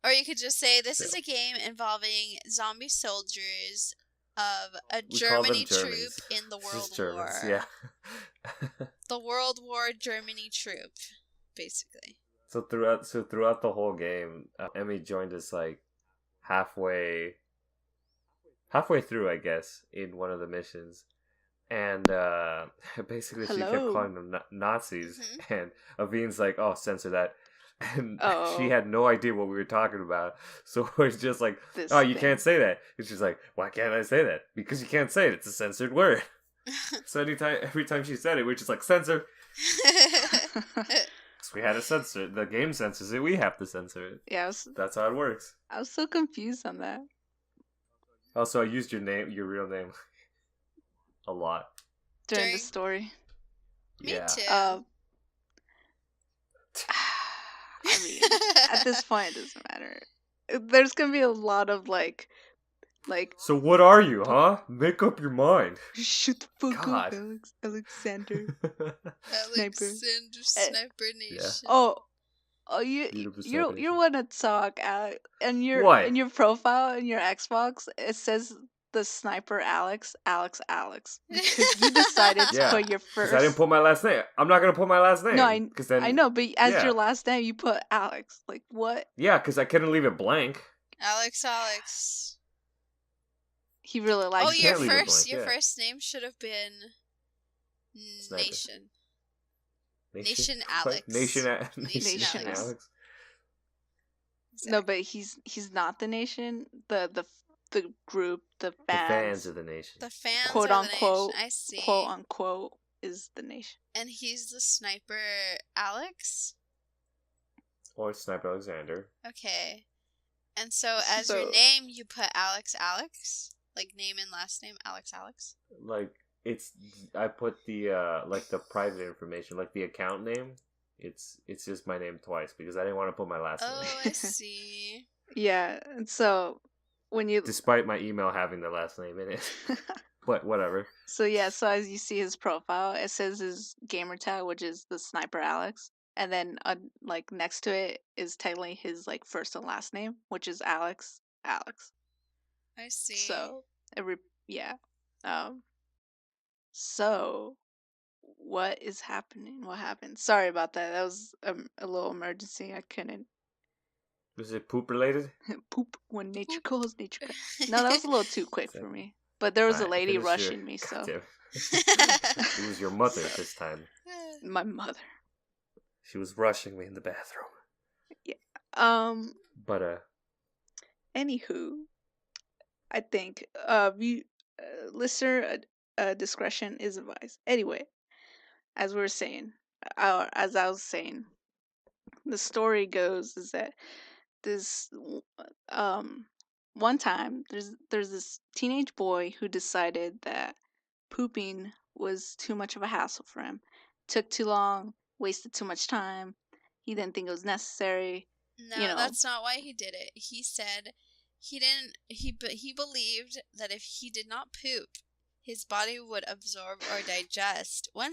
or you could just say this is a game involving zombie soldiers of a we call them Germany troop Germans. in the World Just Germans, War. yeah. The World War Germany troop, basically. So throughout the whole game, Emmy joined us like halfway through, I guess, in one of the missions, and basically she kept Hello. calling them Nazis, and Avine's like, "Oh, censor that," and Oh. she had no idea what we were talking about, so it's just like, This "Oh, you thing. can't say that," and she's like, "Why can't I say that?" Because you can't say it; it's a censored word. So every time she said it, we're just like, "Censor." We had to censor it. The game censors it. We have to censor it. Yeah, That's how it works. I was so confused on that. Also, I used your real name, a lot. During the story. Me Yeah. too. I mean, at this point, it doesn't matter. There's gonna be a lot of like. So what are you, huh? Make up your mind. Shut the fuck God. up, Alexander. Alexander Sniper Nation. Yeah. Oh, you Beautiful you Sniper you want to talk? And your What? in your profile in your Xbox, it says the sniper Alex because you decided to Yeah, put your because first. I didn't put my last name. I'm not gonna put my last name. No, then, I know, but as yeah. your last name, you put Alex. Like what? Yeah, because I couldn't leave it blank. Alex. He really likes. Oh, your can't leave it first blank, yeah. first name should have been Sniper. Nation Alex. Nation Alex. Alex. No, but he's not the nation. The group, the The fans, fans of the nation. The fans quote are unquote, the nation. I see. quote unquote, is the nation. And he's the sniper Alex? Or Sniper Alexander. Okay. And so as your name, you put Alex? Like name and last name, Alex? Like, I put the, like, the private information, like the account name. It's just my name twice, because I didn't want to put my last name. Oh, I see. Yeah, and so when you... Despite my email having the last name in it. But whatever. So yeah, so as you see his profile, it says his gamer tag, which is the Sniper Alex. And then, like, next to it is technically his, like, first and last name, which is Alex. I see. So, yeah. So, what is happening? What happened? Sorry about that. That was a little emergency. I couldn't. Was it poop related? Poop when nature calls, nature calls. No, that was a little too quick for me. But there was a lady rushing me, so. It was your mother this time. My mother. She was rushing me in the bathroom. Yeah. But Anywho, I think listener discretion is advised. Anyway, as we were saying, as I was saying, the story goes is that this one time there's this teenage boy who decided that pooping was too much of a hassle for him. Took too long, wasted too much time. He didn't think it was necessary. No, that's not why he did it. He said he believed that if he did not poop, his body would absorb or digest 100%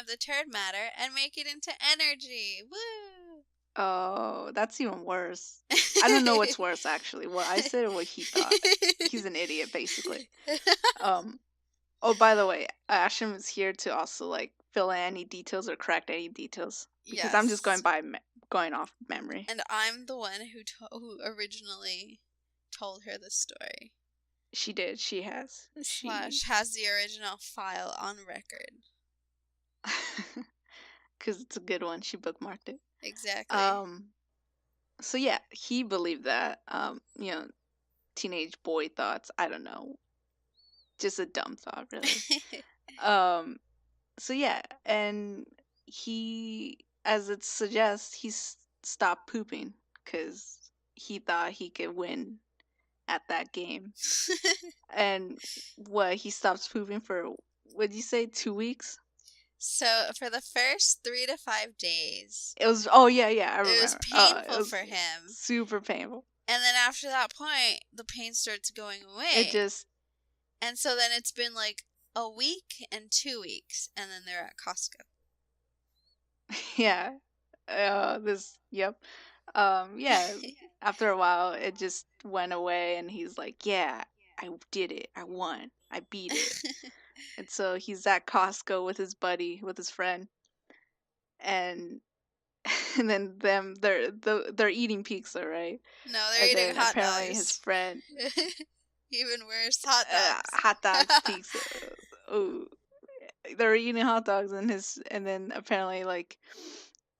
of the turd matter and make it into energy. Woo! Oh, that's even worse. I don't know what's worse, actually. What I said or what he thought. He's an idiot, basically. Oh, by the way, Asham is here to also, like, fill in any details or correct any details. Because I'm just going off memory. And I'm the one who originally told her the story. She did. She has. Has the original file on record. Because it's a good one. She bookmarked it. Exactly. So yeah, he believed that. Teenage boy thoughts. I don't know. Just a dumb thought, really. So yeah, and he, as it suggests, he stopped pooping because he thought he could win at that game. And he stopped pooping for, what did you say, 2 weeks? So for the first 3 to 5 days, it was. Oh yeah, I remember. It was painful for him. Super painful. And then after that point, the pain starts going away. It just. And so then it's been like a week and 2 weeks, and then they're at Costco. Yeah. Yep. Yeah. After a while, it just went away, and he's like, "Yeah, I did it. I won. I beat it." And so he's at Costco with his buddy, with his friend, and and then they're eating pizza, right? No, they're And eating then hot apparently his dogs. friend, Even worse, hot dogs. hot dogs, pizza. Ooh, they're eating hot dogs, and then apparently like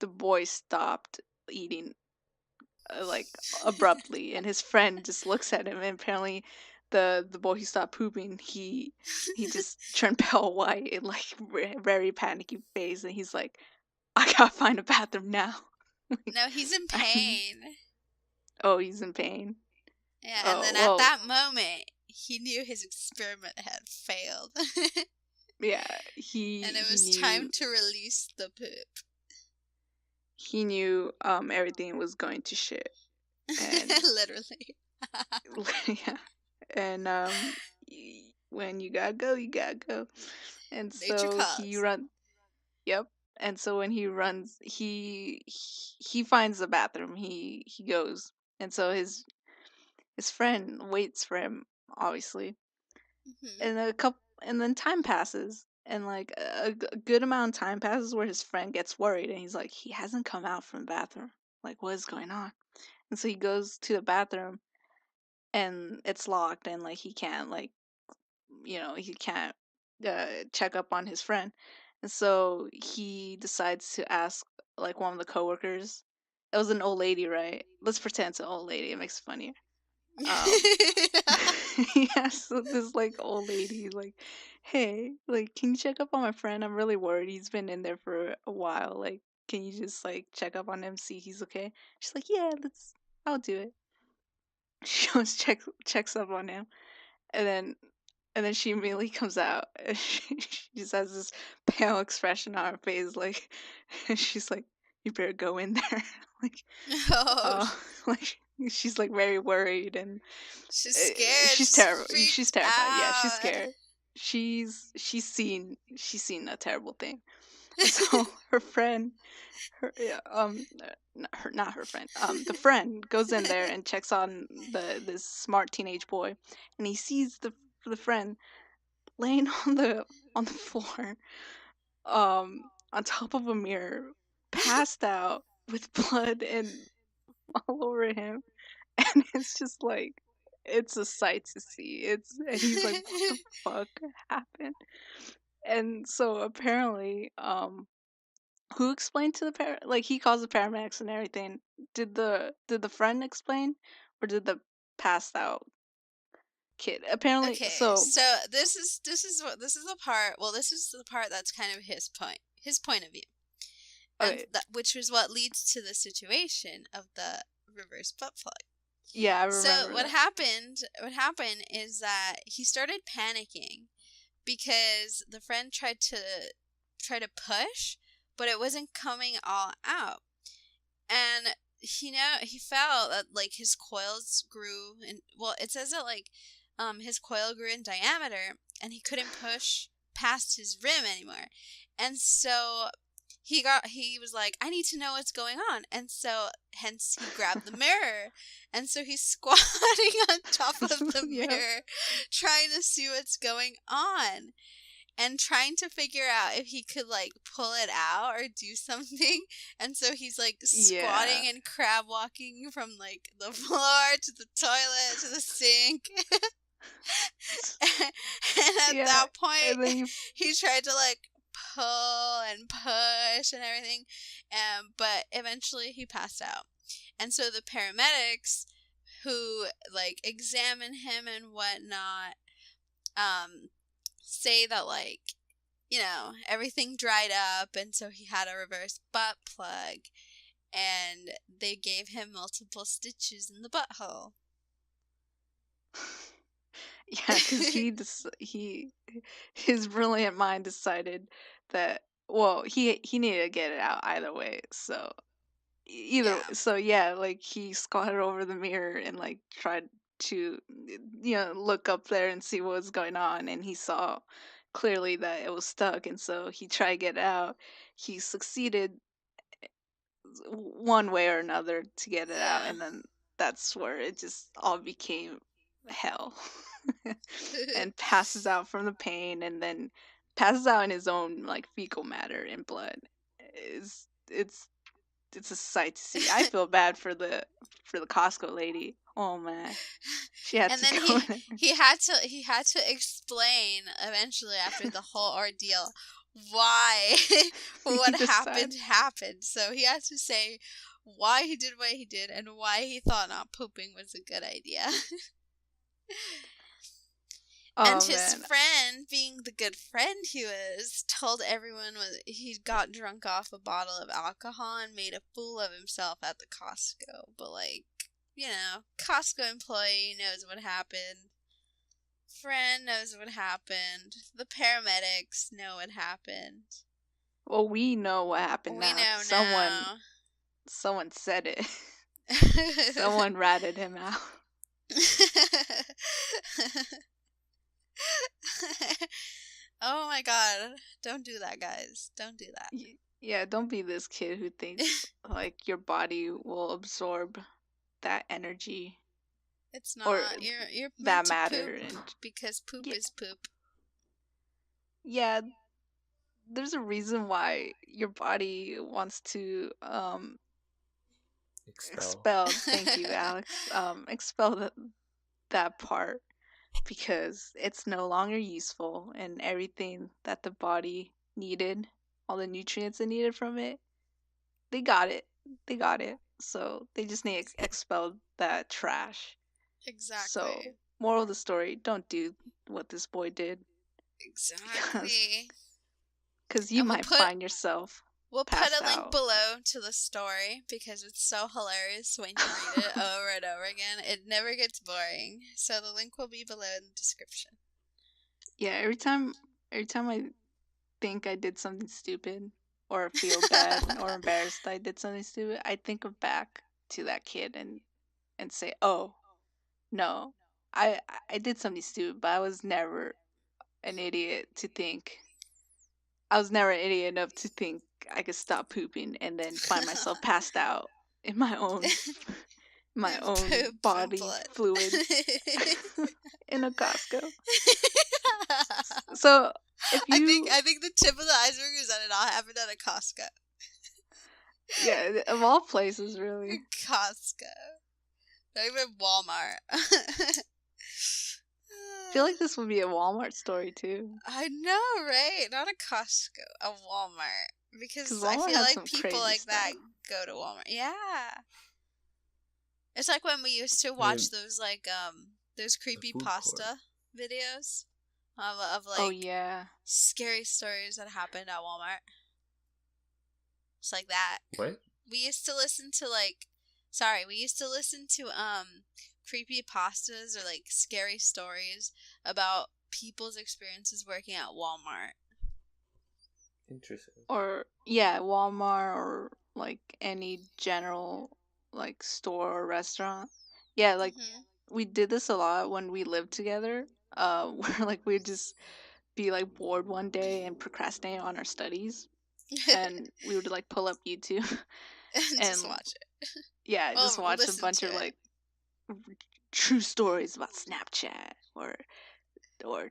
the boy stopped eating like abruptly, and his friend just looks at him, and apparently the boy who stopped pooping, he just turned pale white and like very panicky face, and he's like, I gotta find a bathroom now. Like, No, he's in I'm- pain. oh, he's in pain. Yeah, and Oh then at well, that moment, he knew his experiment had failed. yeah, And it he was time to release the poop. knew everything was going to shit, and Literally. yeah, and when you gotta go, you gotta go, and Nature so he calls. run. Yep. And so when he runs, he finds the bathroom. He goes, and so his friend waits for him, obviously. Hmm. And and then time passes, and like a good amount of time passes where his friend gets worried, and he's like, he hasn't come out from the bathroom. Like, what is going on? And so he goes to the bathroom, and it's locked, and like he can't he can't check up on his friend. And so he decides to ask like one of the coworkers. It was an old lady, right? Let's pretend it's an old lady. It makes it funnier. Um, yeah, so this like old lady, like, hey, like, can you check up on my friend? I'm really worried. He's been in there for a while. Like, can you just like check up on him, see he's okay? She's like, yeah, I'll do it. She goes checks up on him, and then she immediately comes out, and she just has this pale expression on her face, like she's like, "You better go in there," like, Oh, uh, like she's like very worried, and she's scared. she's She's terrible. She's freaked terrified. Yeah, she's out. scared. She's seen a terrible thing, and so her friend, her yeah, not her friend, the friend goes in there and checks on this smart teenage boy, and he sees the friend laying on the floor, on top of a mirror, passed out with blood and all over him, and it's just like it's a sight to see. And he's like, what the fuck happened? And so apparently, who explained to the like he calls the paramedics and everything. Did the friend explain, or did the passed out kid? Apparently, Okay, so so this is the part. Well, this is the part that's kind of his point of view, and okay, which is what leads to the situation of the reverse butt plug. yeah, I So remember what that. happened? What happened is that he started panicking because the friend tried to push, but it wasn't coming all out, and he felt that like his coils grew, and well, it says that like his coil grew in diameter, and he couldn't push past his rim anymore, and so he was like, I need to know what's going on, and so hence he grabbed the mirror, and so he's squatting on top of the Yeah. mirror trying to see what's going on and trying to figure out if he could like pull it out or do something. And so he's like squatting Yeah. and crab walking from like the floor to the toilet to the sink. And at Yeah. that point, And then you he tried to like pull and push and everything, but eventually he passed out. And so the paramedics who like examine him and whatnot say that like everything dried up, and so he had a reverse butt plug, and they gave him multiple stitches in the butthole. yeah, because his brilliant mind decided that, well, he needed to get it out either way. So Yeah. yeah, like he squatted over the mirror and like tried to look up there and see what was going on, and he saw clearly that it was stuck, and so he tried to get it out. He succeeded one way or another to get it out, and then that's where it just all became hell. And passes out from the pain, and then passes out in his own like fecal matter and blood. It's a sight to see. I feel bad for the Costco lady. Oh man, she had And to then go. he had to explain eventually after the whole ordeal why what happened. So he had to say why he did what he did and why he thought not pooping was a good idea. And his friend, being the good friend he was, told everyone he got drunk off a bottle of alcohol and made a fool of himself at the Costco. But like, you know, Costco employee knows what happened. Friend knows what happened. The paramedics know what happened. Well, we know what happened now. We know Someone said it. Someone ratted him out. Oh my god. Don't do that, guys. Don't do that. Yeah, don't be this kid who thinks like your body will absorb that energy. It's not. Or you're that meant to matter poop and because poop is poop. Yeah, there's a reason why your body wants to expel. Thank you, Alex. Expel that part, because it's no longer useful, and everything that the body needed, all the nutrients it needed from it, they got it. So they just need to expel that trash. Exactly. So, moral of the story, don't do what this boy did. Exactly. Because you might find yourself We'll put a link out. below to the story because it's so hilarious when you read it over and over again. It never gets boring. So the link will be below in the description. Yeah, every time I think I did something stupid or feel bad or embarrassed I did something stupid, I think of back to that kid and say, "Oh, no. I did something stupid, but I was never an idiot to think I was never an idiot enough to think I could stop pooping and then find myself passed out in my own body fluid in a Costco." So if you, I think the tip of the iceberg is that it all happened at a Costco. Yeah, of all places, really. Costco, not even Walmart. I feel like this would be a Walmart story too. I know, right? Not a Costco, a Walmart. Because I feel like people like that go to Walmart. Yeah. It's like when we used to watch those like those creepy pasta videos of like scary stories that happened at Walmart. It's like that. What? We used to listen to creepy pastas or like scary stories about people's experiences working at Walmart. Interesting. Or Walmart, or like any general like store or restaurant. Yeah, like we did this a lot when we lived together. Where like we'd just be like bored one day and procrastinate on our studies, and we would like pull up YouTube and just watch it. Yeah, just watch a bunch of like true stories about Snapchat or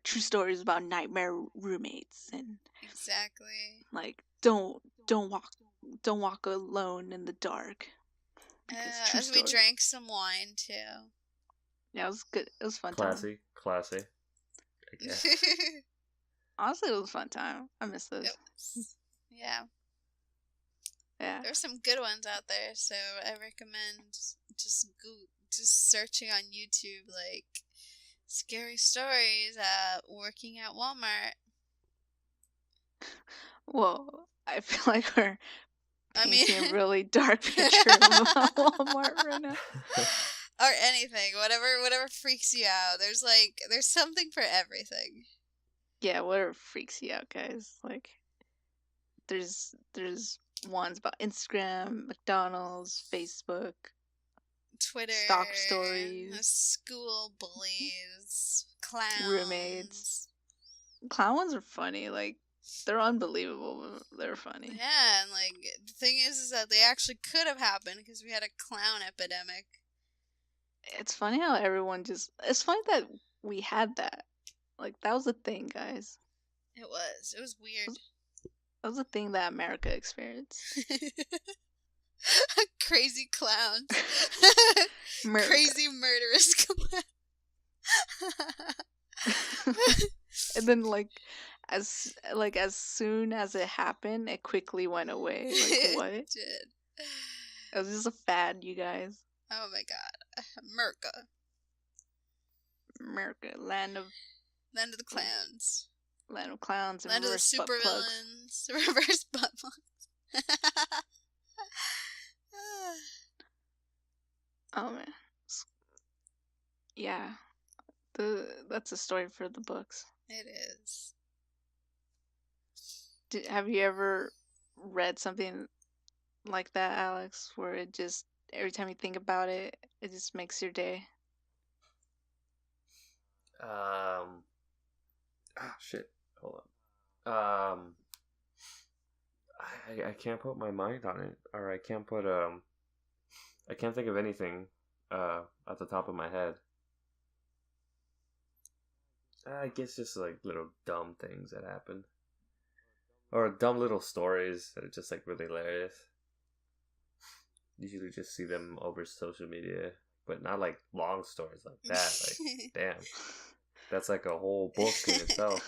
true stories about nightmare roommates, and exactly like don't walk alone in the dark. As we drank some wine too. Yeah, it was good. It was fun. Classy. I guess. Honestly, it was a fun time. I miss those. Yeah. Yeah. There's some good ones out there, so I recommend just searching on YouTube like scary stories working at Walmart. Well, I feel like we're painting a really dark picture of Walmart right now. Or anything, whatever freaks you out. There's something for everything. Yeah, whatever freaks you out, guys. Like, there's ones about Instagram, McDonald's, Facebook, Twitter, stock stories, school bullies, clowns, roommates. Clown ones are funny. Like, They're unbelievable. But they're funny. Yeah, and like the thing is that they actually could have happened because we had a clown epidemic. It's funny how everyone just. It's funny that we had that. Like, that was a thing, guys. It was weird. That was a thing that America experienced. Crazy clowns. America. Crazy murderous clowns. And then, as soon as it happened, it quickly went away. Like, what? It did. It was just a fad, you guys. Oh my god. America. Land of the clowns. Land of clowns and Land of the reverse butt super plugs. villains. Reverse butt plugs. Oh man. Yeah. That's a story for the books. It is. Have you ever read something like that, Alex, where it just every time you think about it, it just makes your day? Shit. Hold on. I can't put my mind on it, or I can't put I can't think of anything at the top of my head. I guess just like little dumb things that happen, or dumb little stories that are just like really hilarious. Usually just see them over social media, but not like long stories like that. Like, damn, that's like a whole book in itself.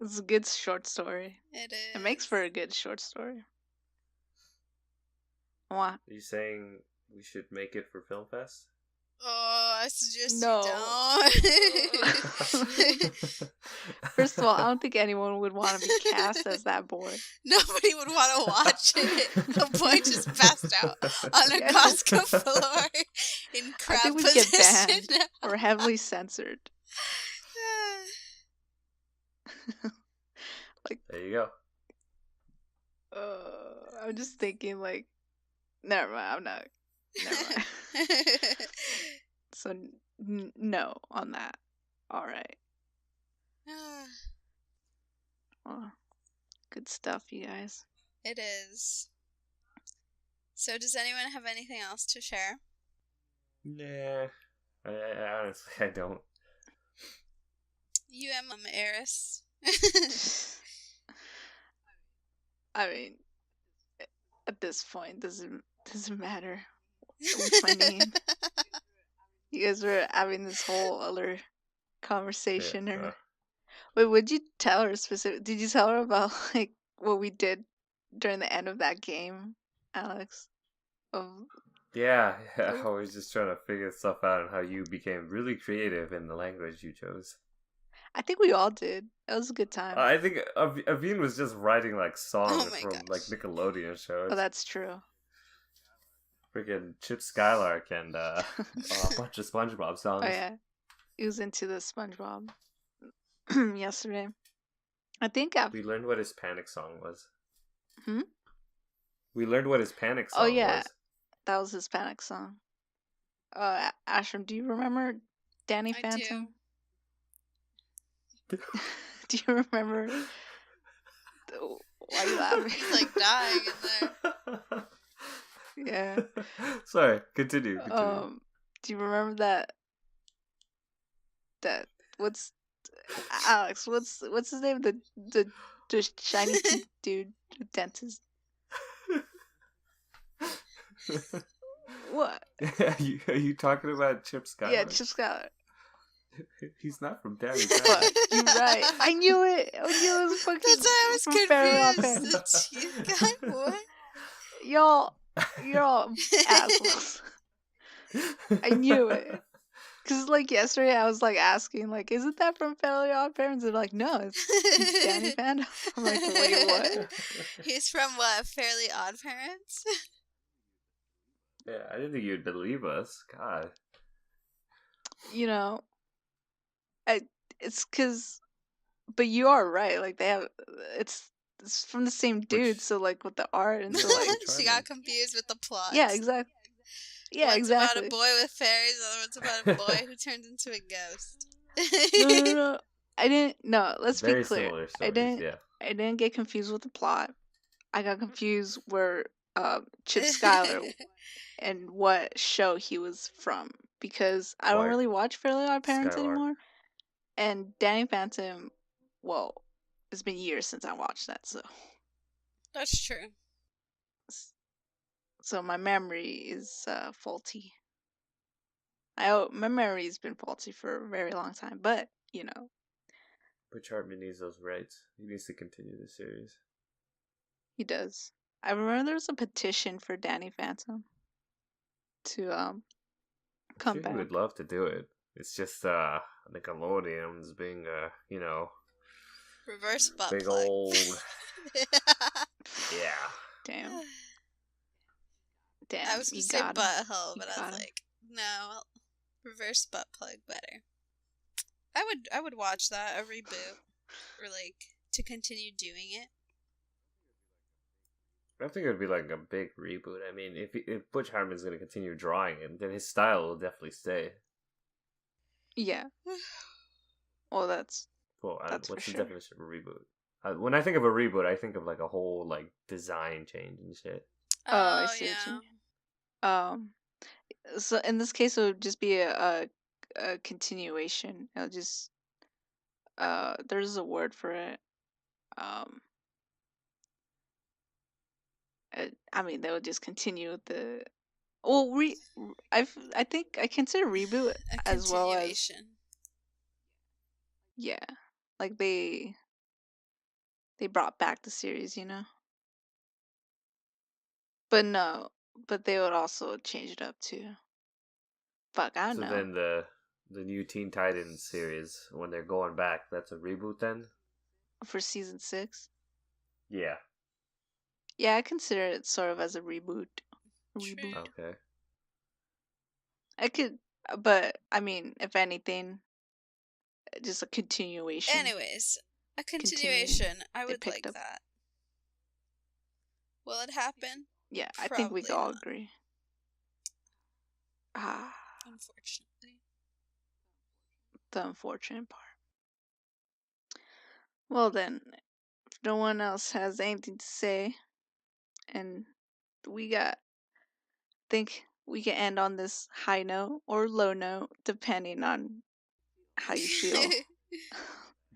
It's a good short story. It is. It makes for a good short story. What? Are you saying we should make it for Film Fest? Oh, I suggest No. you don't. First of all, I don't think anyone would want to be cast as that boy. Nobody would want to watch it. The boy just passed out on a Costco floor in crab I think we'd get position. banned or heavily censored. There you go. I'm just thinking, like, never mind. I'm not. Never mind. So no on that. All right. Well, good stuff, you guys. It is. So, does anyone have anything else to share? Nah, I honestly I don't. You am Eris. I mean, at this point, doesn't matter with my name. You guys were having this whole other conversation, Yeah, or wait, would you tell her specific? Did you tell her about like what we did during the end of that game, Alex? Yeah, I was just trying to figure stuff out and how you became really creative in the language you chose. I think we all did. It was a good time. I think Aveen was just writing like songs from gosh. like Nickelodeon shows. Oh, that's true. Freaking Chip Skylark and a bunch of SpongeBob songs. Oh yeah, he was into the SpongeBob yesterday. I think We learned what his panic song was. Hmm? We learned what his panic song Oh yeah, was. that was his panic song. Ashram, do you remember Danny Phantom? Do. Do you remember? Why are you laughing? He's like dying in there. Yeah. Sorry, continue. Do you remember that what's Alex? What's his name? The shiny teeth dude, the dentist. What? Are you talking about Chip Skylark? Yeah, Chip Skylark. He's not from Danny What? Phantom. You're right. I knew it. I knew it was fucking. That's why I was from Fairy Odd confused. Parents. The teeth guy? What? You're all assholes. I knew it. Cause like yesterday, I was like asking, like, isn't that from Fairly Odd Parents? They're like, no, it's Danny Phantom. I'm like, wait, what? He's from what? Fairly Odd Parents? Yeah, I didn't think you'd believe us. God. You know, it's cause, but you are right. Like they have, it's from the same dude. So like with the art and so like, She got confused with the plot. yeah, exactly. Yeah, One's exactly. about a boy with fairies, the other one's about a boy who turns into a ghost. No. I didn't. No, let's Very be clear. similar I stories, didn't. yeah. I didn't get confused with the plot. I got confused where Chip Skylar and what show he was from, because I don't Why? really watch Fairly Odd Parents Skylark. anymore. And Danny Phantom, well, it's been years since I watched that, That's true. so my memory is faulty. My memory's been faulty for a very long time, but you know, Butch Hartman needs those rights. He needs to continue the series. he does. I remember there was a petition for Danny Phantom to I'm come sure back. he would love to do it. It's just Nickelodeon's being Reverse butt big plug. old yeah. Damn, I was gonna you say got him. butthole, You but I got was him. like, no, reverse butt plug better. I would watch that, a reboot, or like to continue doing it. I think it would be like a big reboot. I mean, if Butch Hartman's going to continue drawing it, then his style will definitely stay. Yeah. Well, that's What's for the sure. definition of a reboot? When I think of a reboot, I think of like a whole like design change and shit. I see what you mean. So in this case, it would just be a continuation. It'll just there's a word for it. I mean, they would just continue with the. Well, I think I consider reboot a as well as continuation. yeah, like they brought back the series, you know. But no, but they would also change it up too. Fuck, I don't So know. then the new Teen Titans series, when they're going back, that's a reboot then? For season 6. Yeah. Yeah, I consider it sort of as a reboot. True. Okay. I could, but I mean, if anything, just a continuation. Anyways, a continuation. I would like up. that. Will it happen? Yeah, I think we Probably all not. agree. Unfortunately. The unfortunate part. Well then, if no one else has anything to say, and I think we can end on this high note or low note, depending on how you feel.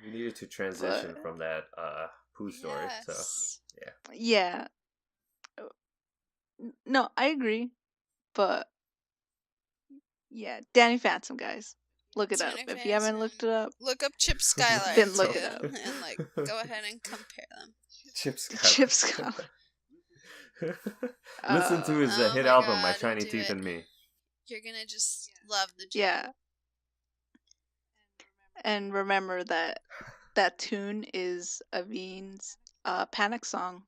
We needed to transition from that poo story, Yes. so yeah. Yeah. No, I agree, but yeah, Danny Phantom, guys. Look it up. If you haven't looked it up, look up Chip Skylar. Then look it up. And like go ahead and compare them. Chip Skylar. Chip Skylar. Listen to his hit album, My Shiny Teeth and Me. You're gonna just love the dude. Yeah. And remember that tune is Aveen's panic song.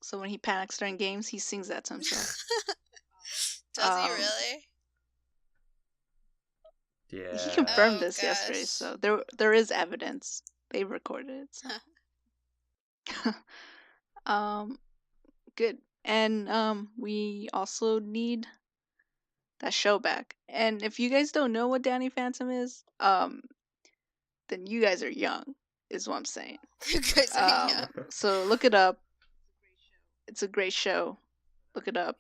So when he panics during games, he sings that to himself. Does he really? Yeah. He confirmed this yesterday, so there is evidence. They recorded it. So. Good. And we also need that show back. And if you guys don't know what Danny Phantom is, then you guys are young, is what I'm saying. You guys are young. So look it up. It's a great show. Look it up.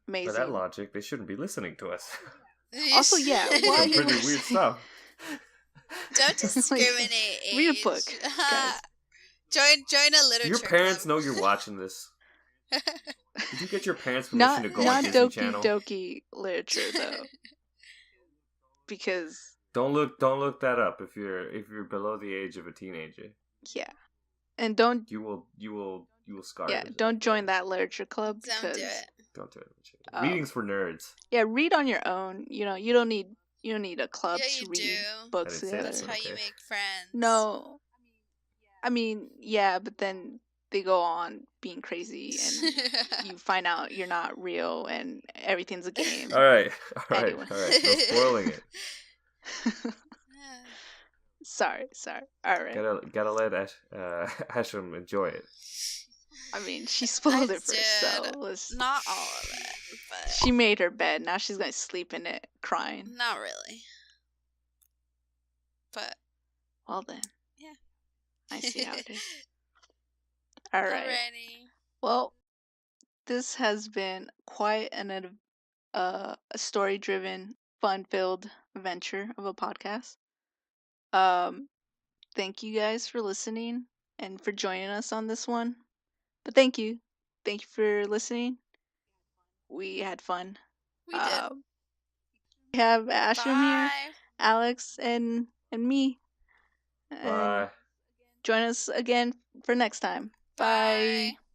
Amazing. By that logic, they shouldn't be listening to us. Also, yeah, why some pretty weird stuff. Don't discriminate. Read a book, guys. Join a literature. Do your parents club. know you're watching this? Did you get your parents' permission to go on Disney Not Channel? Doki literature though, because don't look that up if you're below the age of a teenager. Yeah, and don't you will scar. Yeah, don't join that literature club. Don't do it. Don't do it. Reading's for nerds. Yeah, read on your own. You know, you don't need a club to read books together. That's how you make friends. No, I mean, yeah, but then they go on being crazy, and you find out you're not real, and everything's a game. All right. Anyway. No spoiling it. Sorry. All right. Gotta let Asham enjoy it. I mean, she spoiled it for herself. Not all of it, but she made her bed. Now she's gonna sleep in it, crying. Not really. But well then. Yeah. I see how it is. All right. Alrighty. Well, this has been quite a story-driven, fun-filled adventure of a podcast. Thank you guys for listening and for joining us on this one. But thank you for listening. We had fun. We did. We have Ashram here, Bye. Alex, and me. And Bye. join us again for next time. Bye. Bye.